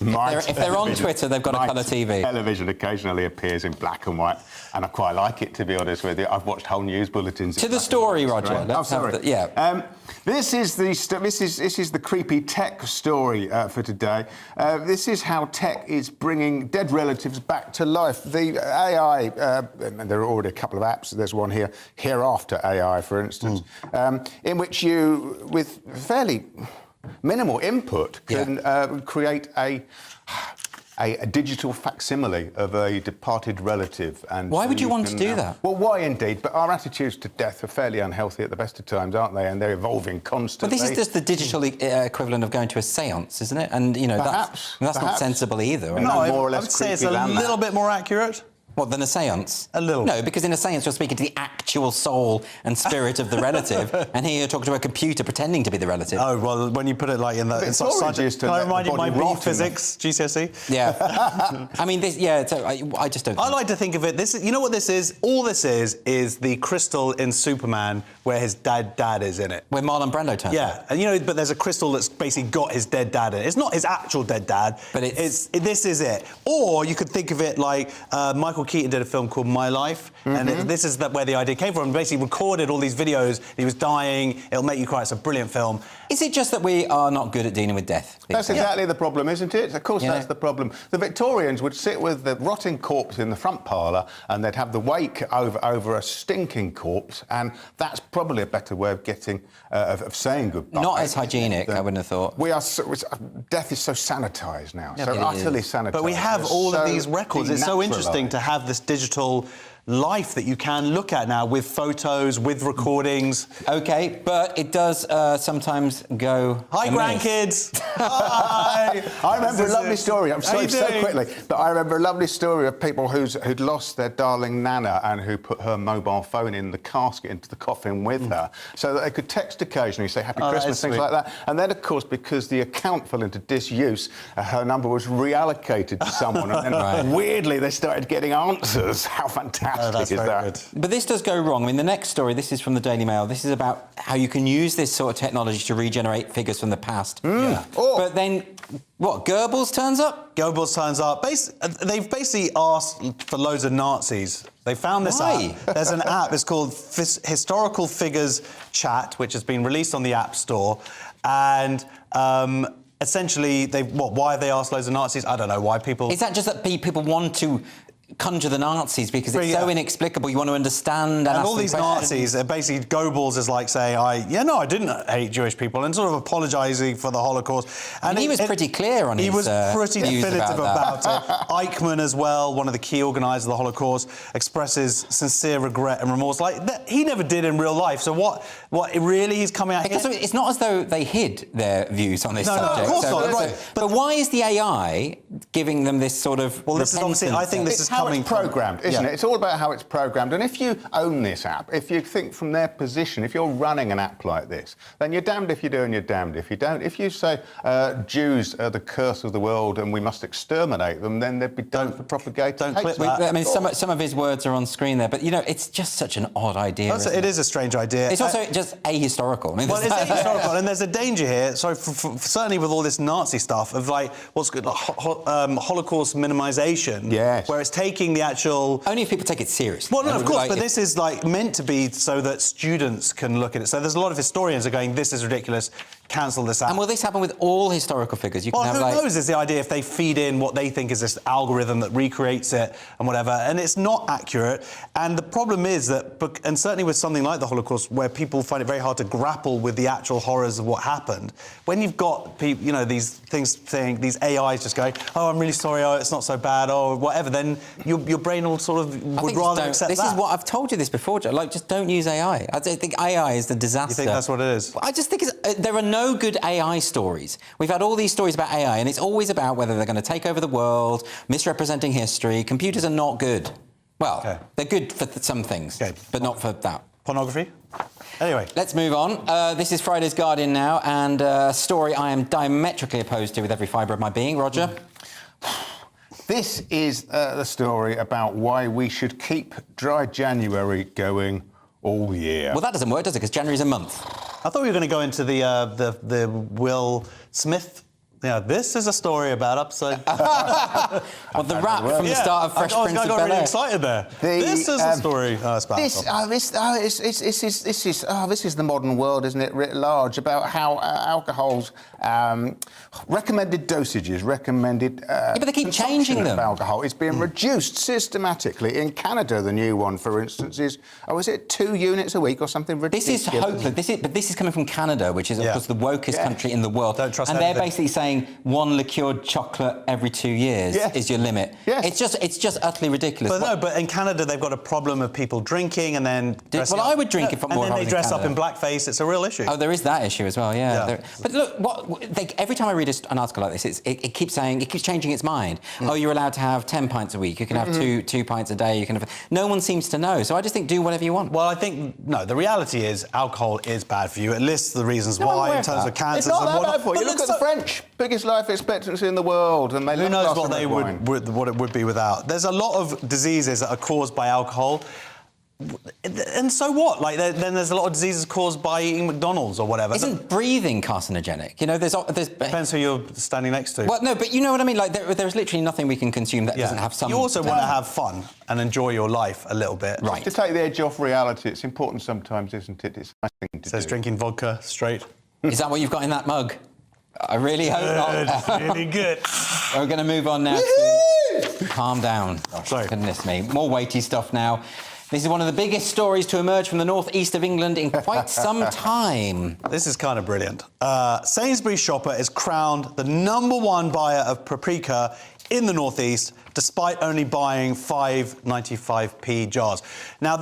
If they're on Twitter, they've got a colour TV. Television occasionally appears in black and white, and I quite like it, to be honest with you. I've watched whole news bulletins. To the story, Roger. Oh, sorry. This is the creepy tech story for today. This is how tech is bringing dead relatives back to life. The AI, and there are already a couple of apps. There's one here, Hereafter AI, for instance, in which you, with fairly minimal input, can create a digital facsimile of a departed relative. And why would you want to do that? Well, why indeed? But our attitudes to death are fairly unhealthy at the best of times, aren't they? And they're evolving constantly. Well, this is just the digital equivalent of going to a séance, isn't it? And, you know, that's not sensible either. No, I would say it's a little bit more accurate. What, than a séance? A little. No, because in a séance you're speaking to the actual soul and spirit of the relative, and here you're talking to a computer pretending to be the relative. Oh, well, when you put it like in the... It's subject. Can I remind you of my B physics GCSE? Yeah. I mean, this, so I just don't... I like to think of it... You know what this is? All this is the crystal in Superman where his dad is in it. Where Marlon Brando turns up. Yeah, and you know, but there's a crystal that's basically got his dead dad in it. It's not his actual dead dad, but this is it. Or you could think of it like Michael Keaton did a film called My Life, and this is where the idea came from. He basically recorded all these videos. He was dying. It'll make you cry. It's a brilliant film. Is it just that we are not good at dealing with death? That's exactly the problem, isn't it? Of course, that's the problem. The Victorians would sit with the rotting corpse in the front parlour, and they'd have the wake over a stinking corpse, and that's probably a better way of getting of saying goodbye. Not as hygienic, I wouldn't have thought. We are death is so sanitised now, so utterly sanitised. But we have all of these records. It's so interesting to have this digital life that you can look at now with photos, with recordings. OK, but it does sometimes go Hi, grandkids! Hi! I remember a lovely story. I'm sorry, so quickly, but I remember a lovely story of people who'd lost their darling Nana and who put her mobile phone in the casket, into the coffin with her, so that they could text occasionally, say Happy Christmas, things like that. And then, of course, because the account fell into disuse, her number was reallocated to someone, and then weirdly they started getting answers. How fantastic is that? Good. But this does go wrong. I mean, the next story, this is from the Daily Mail. This is about how you can use this sort of technology to regenerate figures from the past. But then, what, Goebbels turns up? Goebbels turns up. They've basically asked for loads of Nazis. They found this app. There's an app. It's called Historical Figures Chat, which has been released on the App Store. And essentially, why have they asked loads of Nazis? I don't know why people... Is that just that people want to conjure the Nazis because it's so inexplicable, you want to understand and ask all these Nazis, basically Goebbels is like saying, I didn't hate Jewish people, and sort of apologising for the Holocaust. And he was pretty clear on his He was pretty definitive about it. Eichmann as well, one of the key organisers of the Holocaust, expresses sincere regret and remorse. Like, he never did in real life, so what really he's coming out here? It's not as though they hid their views on this subject. No, of course not, right. But why is the AI giving them this sort of this is obviously, I think this is how it's programmed, isn't it? It's all about how it's programmed. And if you own this app, if you think from their position, if you're running an app like this, then you're damned if you do and you're damned if you don't. If you say Jews are the curse of the world and we must exterminate them, then they'd be done for propagating. Don't click that. I mean, some of his words are on screen there, but, you know, it's just such an odd idea. It is a strange idea. It's also just ahistorical. I mean, well, it's ahistorical, and there's a danger here. So, certainly with all this Nazi stuff of what's good, Holocaust minimisation, where it's taking the actual. Only if people take it seriously. Well, no, of course, but this is meant to be so that students can look at it. So there's a lot of historians are going, this is ridiculous. Cancel this app. And will this happen with all historical figures? Who knows is the idea if they feed in what they think is this algorithm that recreates it and whatever, and it's not accurate. And the problem is that, and certainly with something like the Holocaust, where people find it very hard to grapple with the actual horrors of what happened, when you've got people, these things saying, these AIs just going, oh, I'm really sorry, oh, it's not so bad, oh, whatever, then your brain will sort of would rather accept that. This is what I've told you this before, Joe. Just don't use AI. I think AI is the disaster. You think that's what it is? I just think there are no no good AI stories. We've had all these stories about AI, and it's always about whether they're going to take over the world, misrepresenting history. Computers are not good. Well, they're good for some things, but not for that. Pornography? Anyway. Let's move on. This is Friday's Guardian now, and a story I am diametrically opposed to with every fibre of my being. Roger? This is the story about why we should keep dry January going all year. Well, that doesn't work, does it? Because January's a month. I thought we were going to go into the Will Smith. Yeah, this is a story about upside. Well, the rap from the start of Fresh Prince of I got Bel-Air. really excited there. This is a story. It's about This is the modern world, isn't it, writ large, about how alcohol's recommended dosages, recommended. Yeah, but they keep changing them. Of alcohol is being reduced systematically. In Canada, the new one, for instance, is is it 2 units a week or something ridiculous? This is hopeless. This is coming from Canada, which is, of course, the wokest country in the world. Don't trust and anything. they're basically saying 1 liqueured chocolate every 2 years is your limit. Yes. It's just utterly ridiculous. But in Canada they've got a problem of people drinking and then. I would drink if more. And then they dress up in blackface. It's a real issue. Oh, there is that issue as well. Yeah. But look, every time I read an article like this, it keeps changing its mind. Oh, you're allowed to have 10 pints a week. You can have two pints a day. You can have. No one seems to know. So I just think do whatever you want. Well, I think no. The reality is alcohol is bad for you. It lists the reasons why in terms of cancers it's not and that bad for you. Look at the French. Biggest life expectancy in the world, and they who knows what they what it would be without. There's a lot of diseases that are caused by alcohol, and so what? Like then there's a lot of diseases caused by eating McDonald's or whatever. Isn't breathing carcinogenic? You know, there's depends who you're standing next to. Well, no, but you know what I mean. Like there's literally nothing we can consume that doesn't have some. You also want to have fun and enjoy your life a little bit, right? To take the edge off reality, it's important sometimes, isn't it? It's a nice thing to do. Says drinking vodka straight. Is that what you've got in that mug? I really hope not. Really good. We're going to move on now to... Calm down. Sorry. Goodness me. More weighty stuff now. This is one of the biggest stories to emerge from the northeast of England in quite some time. This is kind of brilliant. Sainsbury's shopper is crowned the #1 buyer of paprika in the northeast, despite only buying 5.95p jars. Now,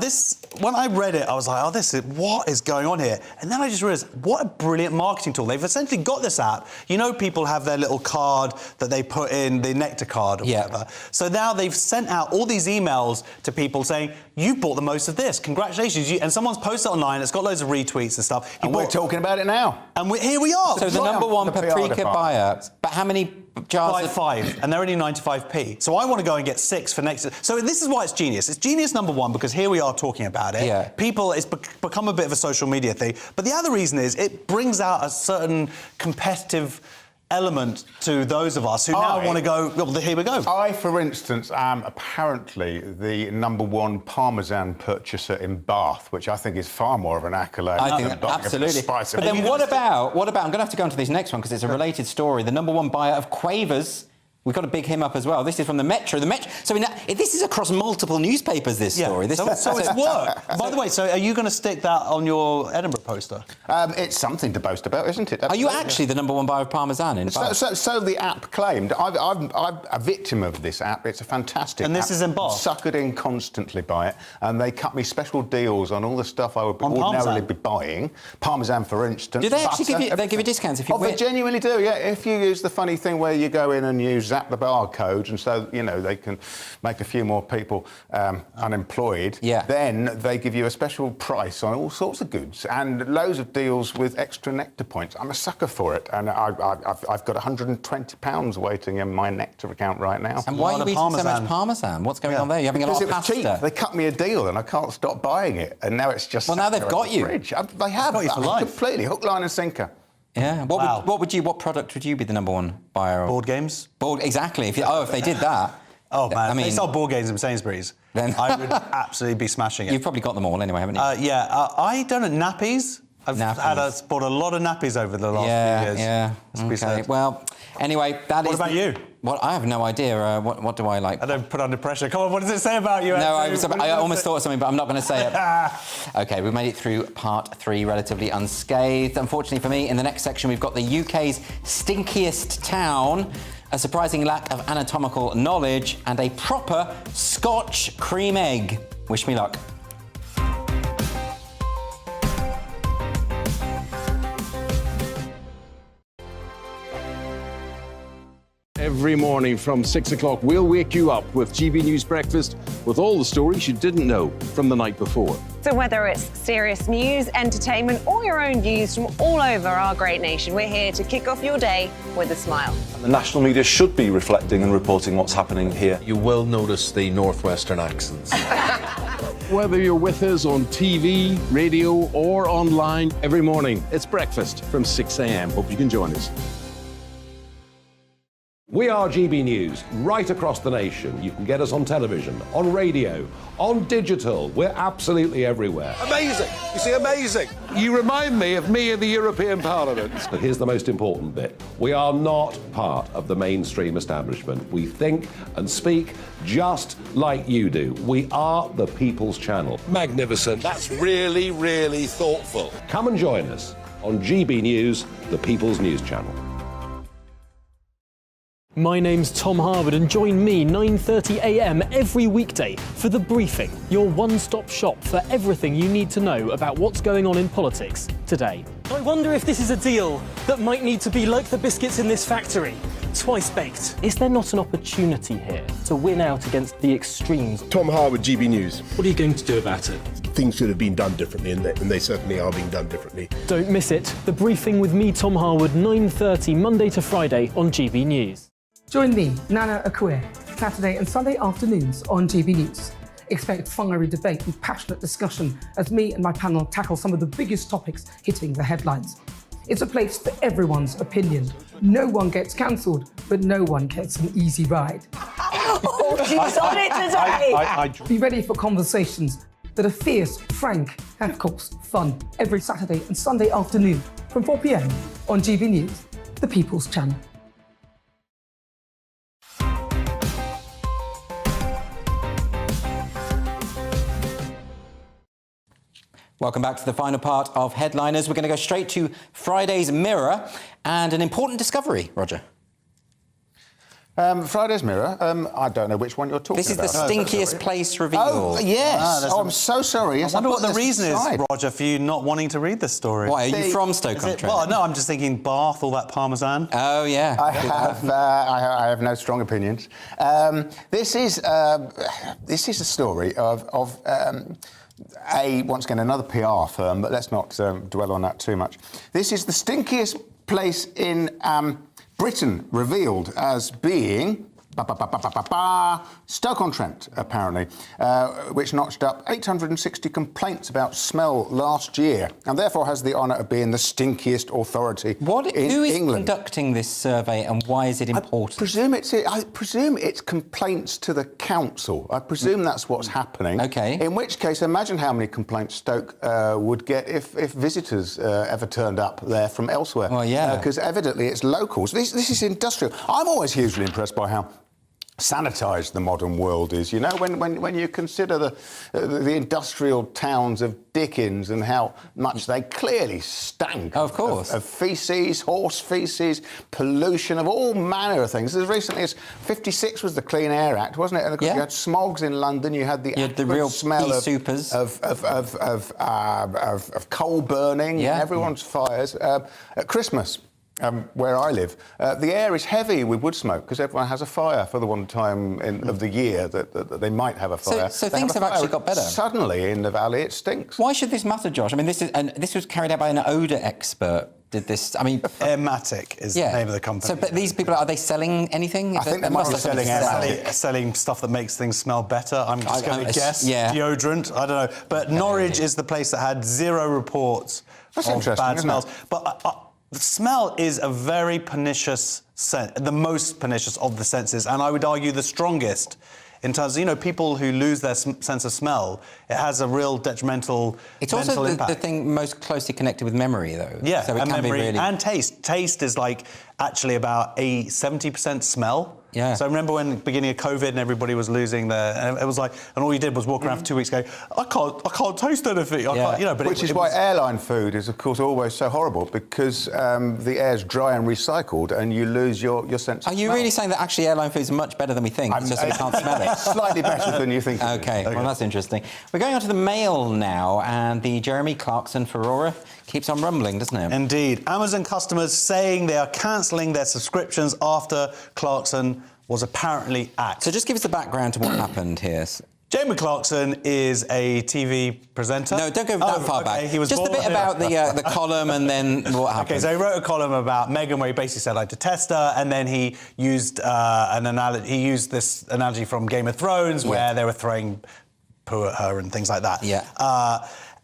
when I read it, I was like, what is going on here? And then I just realised, what a brilliant marketing tool. They've essentially got this app. You know, people have their little card that they put in, the Nectar card or whatever. So now they've sent out all these emails to people saying, you bought the most of this, congratulations. And someone's posted it online, it's got loads of retweets and stuff. And we're talking about it now. And here we are. So the #1 paprika buyer, but how many jars? Five, and they're only 95p. So I want to go and get 6 for next. So this is why it's genius. It's genius #1 because here we are talking about it. Yeah. People, it's become a bit of a social media thing. But the other reason is it brings out a certain competitive element to those of us who now want to go, well, here we go. I, for instance, am apparently the #1 Parmesan purchaser in Bath, which I think is far more of an accolade. I think absolutely. But then what about, I'm going to have to go on to this next one because it's a related story. The #1 buyer of Quavers. We've got to big him up as well. This is from the Metro. So this is across multiple newspapers, this story. So it's work. By the way, so are you going to stick that on your Edinburgh poster? It's something to boast about, isn't it? Are you actually the #1 buyer of Parmesan in Bath? So the app claimed. I'm a victim of this app. It's a fantastic And this app. is in Bath? I'm suckered in constantly by it. And they cut me special deals on all the stuff I would ordinarily be buying. Parmesan, for instance. Do they actually give you discounts if you win? They genuinely do, yeah. If you use the funny thing where you go in and you zap the barcode, and so, you know, they can make a few more people unemployed, then they give you a special price on all sorts of goods and loads of deals with extra Nectar points. I'm a sucker for it, and I've got £120 waiting in my Nectar account right now. And why are you eating so much Parmesan? What's going on there? You're having a lot of pasta. Cheap. They cut me a deal and I can't stop buying it, and now it's just... Well, now they've got you. They have. Got you for life. Completely, hook, line and sinker. Yeah. What product would you be the #1 buyer of? Board games. Exactly. If they did that. Oh man, I mean, if they sell board games in Sainsbury's, then I would absolutely be smashing it. You've probably got them all anyway, haven't you? I don't know, nappies. I've bought a lot of nappies over the last few years. Yeah. Okay. Well, anyway, What about you? Well, I have no idea. What do I like? I don't put under pressure. Come on, what does it say about you? No, I almost thought of something, but I'm not going to say it. OK, we've made it through part 3 relatively unscathed. Unfortunately for me, in the next section, we've got the UK's stinkiest town, a surprising lack of anatomical knowledge, and a proper Scotch cream egg. Wish me luck. Every morning from 6 o'clock, we'll wake you up with GB News Breakfast with all the stories you didn't know from the night before. So whether it's serious news, entertainment, or your own views from all over our great nation, we're here to kick off your day with a smile. The national media should be reflecting and reporting what's happening here. You will notice the northwestern accents. Whether you're with us on TV, radio, or online, every morning, it's breakfast from 6 a.m. Hope you can join us. We are GB News, right across the nation. You can get us on television, on radio, on digital. We're absolutely everywhere. Amazing! You see, amazing! You remind me of me in the European Parliament. But here's the most important bit. We are not part of the mainstream establishment. We think and speak just like you do. We are the People's Channel. Magnificent. That's really, really thoughtful. Come and join us on GB News, the People's News Channel. My name's Tom Harwood and join me 9:30 a.m. every weekday for The Briefing, your one-stop shop for everything you need to know about what's going on in politics today. I wonder if this is a deal that might need to be like the biscuits in this factory, twice baked. Is there not an opportunity here to win out against the extremes? Tom Harwood, GB News. What are you going to do about it? Things should have been done differently, and they certainly are being done differently. Don't miss it. The Briefing with me, Tom Harwood, 9:30 Monday to Friday on GB News. Join me, Nana Akue, Saturday and Sunday afternoons on GB News. Expect fiery debate and passionate discussion as me and my panel tackle some of the biggest topics hitting the headlines. It's a place for everyone's opinion. No one gets cancelled, but no one gets an easy ride. Oh, she's on it today! Be ready for conversations that are fierce, frank, and of course, fun. Every Saturday and Sunday afternoon from 4 p.m. on GB News, the People's Channel. Welcome back to the final part of Headliners. We're going to go straight to Friday's Mirror and an important discovery, Roger. Friday's Mirror, I don't know which one you're talking about. This is the stinkiest place revealed. Oh, yes. I'm so sorry. Yes, I wonder what the reason is, Roger, for you not wanting to read this story. Why, are you from Stoke-on-Trent? Well, no, I'm just thinking Bath, all that parmesan. Oh, yeah. I have no strong opinions. This is a story of once again, another PR firm, but let's not dwell on that too much. This is the stinkiest place in Britain, revealed as being Stoke-on-Trent, apparently, which notched up 860 complaints about smell last year, and therefore has the honour of being the stinkiest authority in England. Who is conducting this survey, and why is it important? I presume it's complaints to the council. I presume that's what's happening. OK. In which case, imagine how many complaints Stoke would get if visitors ever turned up there from elsewhere. Well, yeah. Because evidently it's locals. This is industrial. I'm always hugely impressed by how sanitised the modern world is. You know, when you consider the industrial towns of Dickens and how much they clearly stank of course. Of faeces, horse faeces, pollution, of all manner of things. As recently as 56 was the Clean Air Act, wasn't it? And of course you had smogs in London, you had the real smell of coal burning, everyone's fires. At Christmas, where I live, the air is heavy with wood smoke because everyone has a fire for the one time of the year that they might have a fire. So things have actually got better. Suddenly in the valley it stinks. Why should this matter, Josh? I mean, this was carried out by an odour expert. Did this? I mean, Airmatic is the name of the company. So, but these people, are they selling anything? I think they must be selling stuff that makes things smell better. I'm just going to guess. Deodorant. I don't know. But Norwich is the place that had 0 reports of bad smells. But the smell is a very pernicious sense, the most pernicious of the senses, and I would argue the strongest in terms of, people who lose their sense of smell. It has a real detrimental It's mental also impact. the thing most closely connected with memory, though. Yeah, so it and can memory be really... and taste. Taste is like actually about a 70% smell. Yeah. So remember when beginning of COVID and everybody was losing their... And it was like... And all you did was walk around for 2 weeks going, I can't taste anything. I can't, you know, but Which is why airline food is, of course, always so horrible, because the air's dry and recycled and you lose your sense of Are you smell. really saying that actually airline food is much better than we think? It's just that we can't smell it? Slightly better than you think. Okay, well, that's interesting. We're going on to the Mail now, and the Jeremy Clarkson furore keeps on rumbling, doesn't it? Indeed. Amazon customers saying they are cancelling their subscriptions after Clarkson was apparently axed. So just give us the background to what happened here. Jeremy Clarkson is a TV presenter. No, don't go that far back. He was just a bit about the column and then what happened. Okay, so he wrote a column about Meghan where he basically said I detest her, and then he used an analogy. He used this analogy from Game of Thrones where they were throwing poo at her and things like that. Yeah.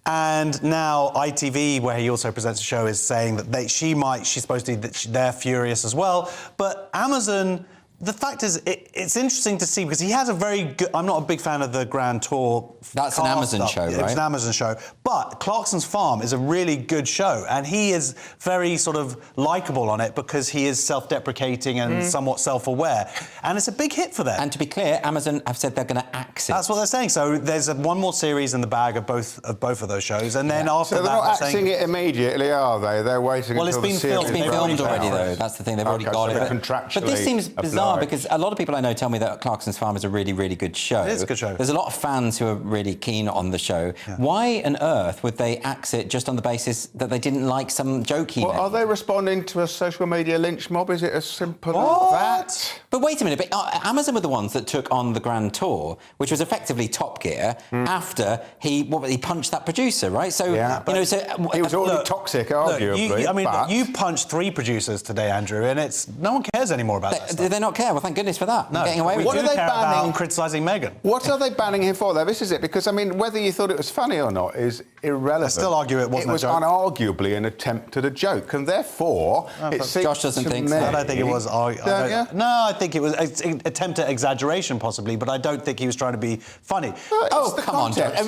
And now ITV, where he also presents a show, is saying that she's supposed to be, they're furious as well. But Amazon, the fact is, it's interesting to see because he has a very good... I'm not a big fan of the Grand Tour. That's an Amazon show, right? It's an Amazon show. But Clarkson's Farm is a really good show, and he is very sort of likeable on it because he is self-deprecating and somewhat self-aware. And it's a big hit for them. And to be clear, Amazon have said they're going to axe it. That's what they're saying. So there's one more series in the bag of both of those shows, and then after so that... they're not axing it immediately, are they? They're waiting until the series... It's been filmed already, though. That's the thing. They've already got it. Contractually but this seems bizarre because a lot of people I know tell me that Clarkson's Farm is a really, really good show. It is a good show. There's a lot of fans who are really keen on the show. Yeah. Why on earth would they axe it just on the basis that they didn't like some joke he made? Are they responding to a social media lynch mob? Is it as simple as that? But wait a minute, Amazon were the ones that took on the Grand Tour, which was effectively Top Gear, after he punched that producer, right? So, he was already toxic, arguably. You punched 3 producers today, Andrew, and no one cares anymore about that stuff. Do they not care? Well, thank goodness for that. No, getting away with it. What are they banning? Criticising Meghan. What are they banning him for, though? This is it, because, I mean, whether you thought it was funny or not is irrelevant. I still argue it wasn't a joke. It was unarguably an attempt at a joke, and therefore, it seems Josh doesn't think so. I don't think it was. No, I think it was an attempt at exaggeration, possibly, but I don't think he was trying to be funny. Come on, Josh. It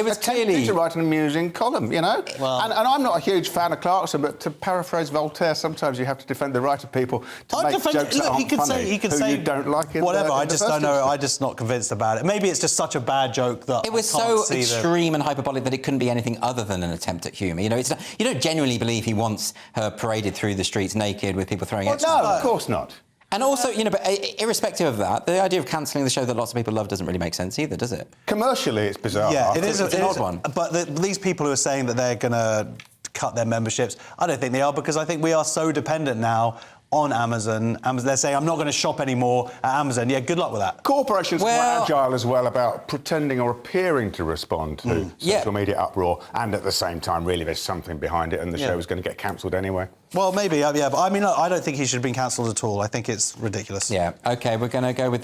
was clearly to write an amusing column, you know. Well, and I'm not a huge fan of Clarkson, but to paraphrase Voltaire, sometimes you have to defend the right of people to make jokes that aren't funny. He could say you don't like it. Whatever. I just don't know. I'm just not convinced about it. Maybe it's just such a bad joke that it was so extreme and hyperbolic that it couldn't be anything other than an attempt at humour. You know, you don't genuinely believe he wants her paraded through the streets naked with people throwing No, of course not. And also, you know, but irrespective of that, the idea of cancelling the show that lots of people love doesn't really make sense either, does it? Commercially, it's bizarre. Yeah, it is an odd one. But these people who are saying that they're going to cut their memberships, I don't think they are, because I think we are so dependent now on Amazon. They're saying, I'm not going to shop anymore at Amazon. Yeah, good luck with that. Corporations are quite agile as well about pretending or appearing to respond to social media uproar, and at the same time, really, there's something behind it, and the show is going to get cancelled anyway. Well, maybe, yeah, but I mean, I don't think he should have been cancelled at all. I think it's ridiculous. Yeah, OK, we're going to go with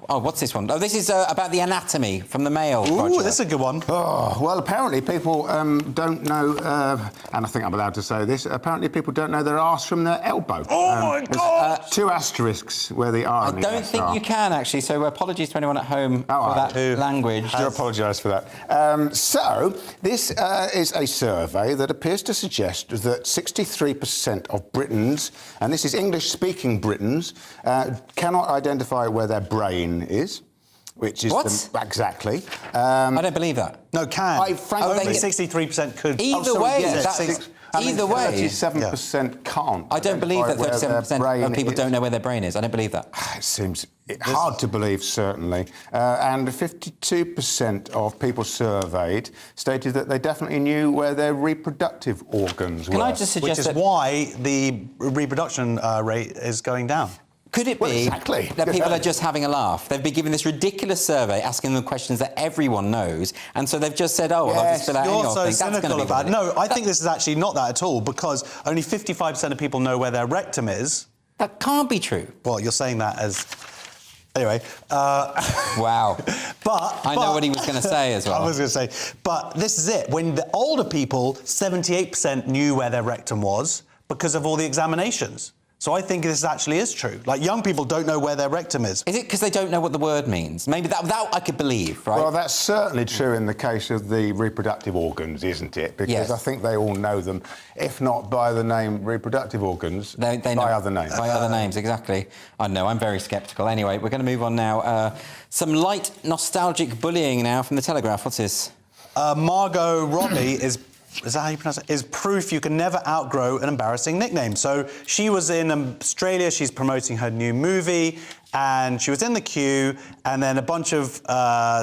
what's this one? Oh, this is about the anatomy from the Mail. Ooh, this is a good one. Oh, well, apparently people don't know, and I think I'm allowed to say this, apparently people don't know their arse from their elbow. Oh, my God! 2 asterisks where the irony I don't think you can, actually, so apologies to anyone at home for that language. I do apologise for that. So, this is a survey that appears to suggest that 63% of Britons, and this is English-speaking Britons, cannot identify where their brain is. Which is exactly. I don't believe that. No, can. I frankly only 63% could. Either way, either way, 37% can't. I don't believe that 37% of people don't know where their brain is. I don't believe that. It seems hard to believe, certainly. And 52% of people surveyed stated that they definitely knew where their reproductive organs were. Can I just suggest Which is why the reproduction rate is going down. Could it be that people are just having a laugh? They've been given this ridiculous survey asking them questions that everyone knows, and so they've just said, oh, well, I'll just fill out You're so cynical about it. No, I think this is actually not that at all, because only 55% of people know where their rectum is. That can't be true. Well, you're saying that as... Anyway. Wow. I know what he was going to say as well. I was going to say, but this is it. When the older people, 78% knew where their rectum was because of all the examinations. So I think this actually is true. Like, young people don't know where their rectum is. Is it because they don't know what the word means? Maybe that I could believe, right? Well, that's certainly true in the case of the reproductive organs, isn't it? Because I think they all know them, if not by the name reproductive organs, they know by other names. By other names, exactly. I don't know, I'm very sceptical. Anyway, we're going to move on now. Some light, nostalgic bullying now from The Telegraph. What's this? Margot Robbie is that how you pronounce it? Is proof you can never outgrow an embarrassing nickname. So she was in Australia, she's promoting her new movie, and she was in the queue, and then a bunch of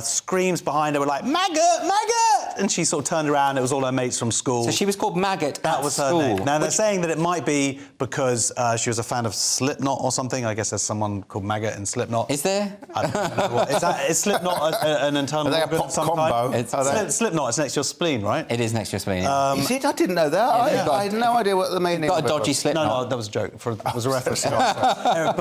screams behind her were like, "Maggot! Maggot!" And she sort of turned around, it was all her mates from school. So she was called Maggot That at was her school. name. Now, they're saying that it might be because she was a fan of Slipknot or something. I guess there's someone called Maggot in Slipknot. Is there? I don't know what. Is Slipknot an internal Are they a organ pop of some combo? kind? Slipknot, it's next to your spleen, right? It is next to your spleen. Is it? I didn't know that. I had no idea what the meaning Got a of it dodgy was. Slipknot. No, that was a joke. It was a reference to anyway,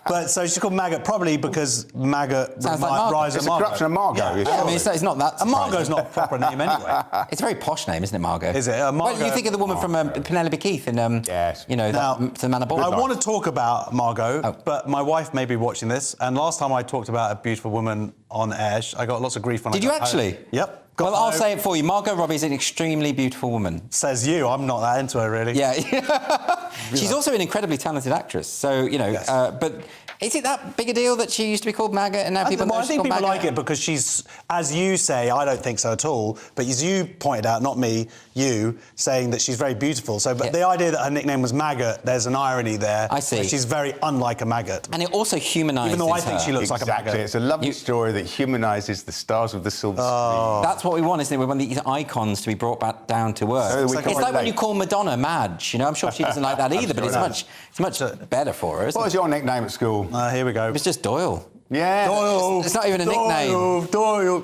but so she's called Maggot probably because Maggot Sounds like Margot. rise It's of a Margot. corruption of Margot. Yeah, I mean, it's not that. Margot's not a proper name anyway. It's a very posh name, isn't it, Margot? Is it? Well, Margot. you think of the woman from Penelope Keith in, yes. you know, the Man of Ball. I want to talk about Margot, but my wife may be watching this, and last time I talked about a beautiful woman on air, I got lots of grief when I Did you got actually? home. Yep. Well, I'll say it for you. Margot Robbie is an extremely beautiful woman. Says you. I'm not that into her, really. Yeah. She's also an incredibly talented actress. So, you know, but is it that big a deal that she used to be called Maggot and now people know I she's think called people Maggot? like it because she's, as you say, I don't think so at all, but as you pointed out, not me, you, saying that she's very beautiful. So, but the idea that her nickname was Maggot, there's an irony there. I see. She's very unlike a maggot. And it also humanises Even though I think she looks like a maggot. It's a lovely story that humanises the stars of the silver screen. That's what we want, isn't it? We want these icons to be brought back down to earth. So it's like when you call Madonna Madge. You know, I'm sure she doesn't like that either, but it's much better for her, isn't What was your nickname at school? Here we go. It was just Doyle. Yeah. Doyle. It's not even a nickname. Doyle.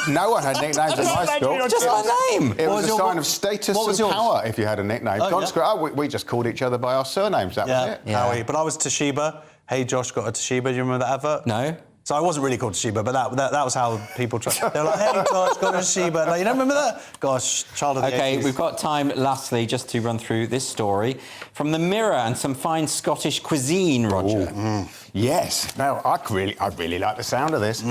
No one had nicknames at my school. Just my name. It was a sign of status and power if you had a nickname. We just called each other by our surnames. That was it. Howie. But I was Toshiba. Hey, Josh got a Toshiba. Do you remember that advert? No. So I wasn't really called Toshiba, but that was how people tried. They were like, "Hey, Josh, got a Toshiba." Like, you don't remember that? Gosh, child of the 80s. OK, we've got time, lastly, just to run through this story from The Mirror and some fine Scottish cuisine, Roger. Yes. Now, I really like the sound of this.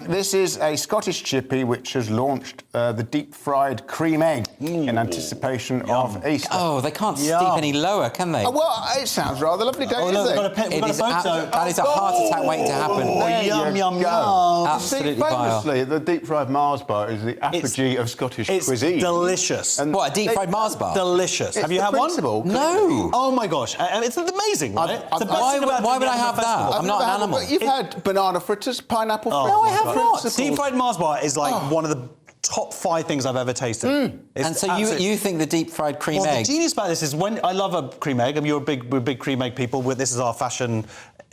This is a Scottish chippy which has launched the deep-fried cream egg in anticipation of Easter. Oh, they can't steep any lower, can they? Oh, well, it sounds rather lovely, don't you think? That is a heart attack waiting to happen. Yum, yum, yum. Absolutely famously, the deep-fried Mars bar is the apogee of Scottish cuisine. It's delicious. And what, a deep-fried Mars bar? Delicious. Have you had one? No. Oh, my gosh. It's amazing, right? Why would I have that? I'm not an animal. You've had banana fritters, pineapple fritters. No, I have not. Deep-fried Mars bar is like one of the top 5 things I've ever tasted. And so you think the deep-fried cream egg... The genius about this is when I love a cream egg, and we're big cream egg people. This is our fashion.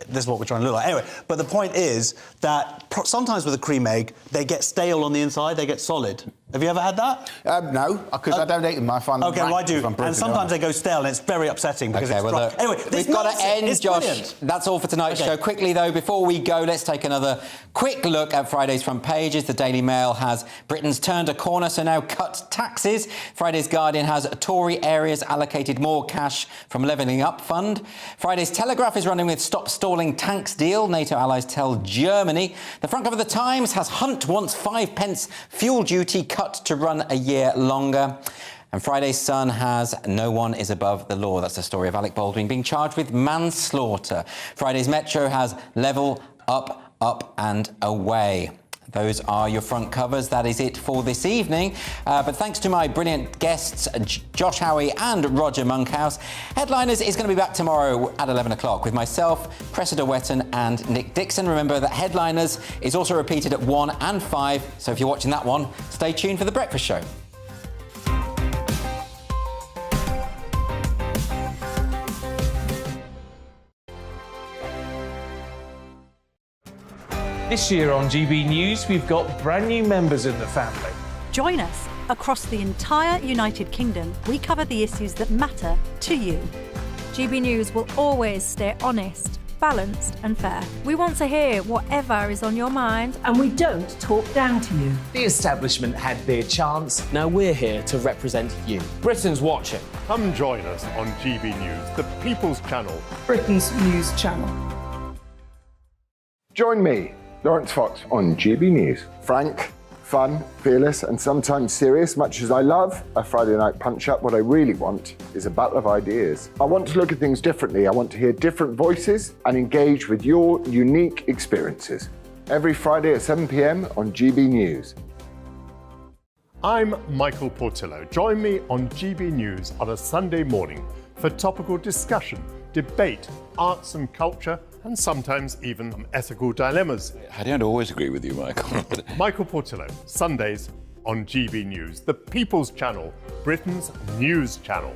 This is what we're trying to look like. Anyway, but the point is that sometimes with a cream egg, they get stale on the inside, they get solid. Have you ever had that? No, because I don't eat them. I find them well, I do. And sometimes they go stale, and it's very upsetting because it's dry. Anyway, we've got to end, Josh. Brilliant. That's all for tonight's show. Quickly, though, before we go, let's take another quick look at Friday's front pages. The Daily Mail has Britain's turned a corner, so now cut taxes. Friday's Guardian has Tory areas allocated more cash from Levelling Up Fund. Friday's Telegraph is running with stop stalling tanks deal. NATO allies tell Germany. The front cover of the Times has Hunt wants 5p fuel duty cut to run a year longer. And Friday's Sun has No One is Above the Law. That's the story of Alec Baldwin being charged with manslaughter. Friday's Metro has Level Up, Up and Away. Those are your front covers. That is it for this evening. But thanks to my brilliant guests, Josh Howie and Roger Monkhouse. Headliners is going to be back tomorrow at 11 o'clock with myself, Cressida Wetton and Nick Dixon. Remember that Headliners is also repeated at 1 and 5. So if you're watching that one, stay tuned for The Breakfast Show. This year on GB News, we've got brand new members in the family. Join us. Across the entire United Kingdom, we cover the issues that matter to you. GB News will always stay honest, balanced and fair. We want to hear whatever is on your mind. And we don't talk down to you. The establishment had their chance. Now we're here to represent you. Britain's watching. Come join us on GB News, the People's Channel. Britain's news channel. Join me, Lawrence Fox, on GB News. Frank, fun, fearless, and sometimes serious. Much as I love a Friday night punch-up, what I really want is a battle of ideas. I want to look at things differently. I want to hear different voices and engage with your unique experiences. Every Friday at 7 p.m. on GB News. I'm Michael Portillo. Join me on GB News on a Sunday morning for topical discussion, debate, arts and culture, and sometimes even ethical dilemmas. I don't always agree with you, Michael. Michael Portillo, Sundays on GB News, the People's Channel, Britain's news channel.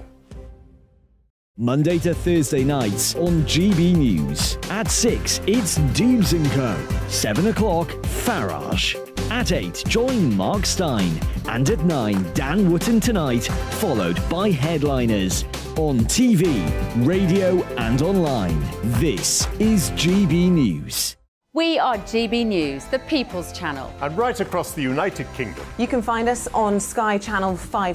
Monday to Thursday nights on GB News. At 6, it's Dubes & Co. 7 o'clock, Farage. At 8, join Mark Stein. And at 9, Dan Wootton Tonight, followed by Headliners. On TV, radio and online. This is GB News. We are GB News, the People's Channel. And right across the United Kingdom. You can find us on Sky Channel 5.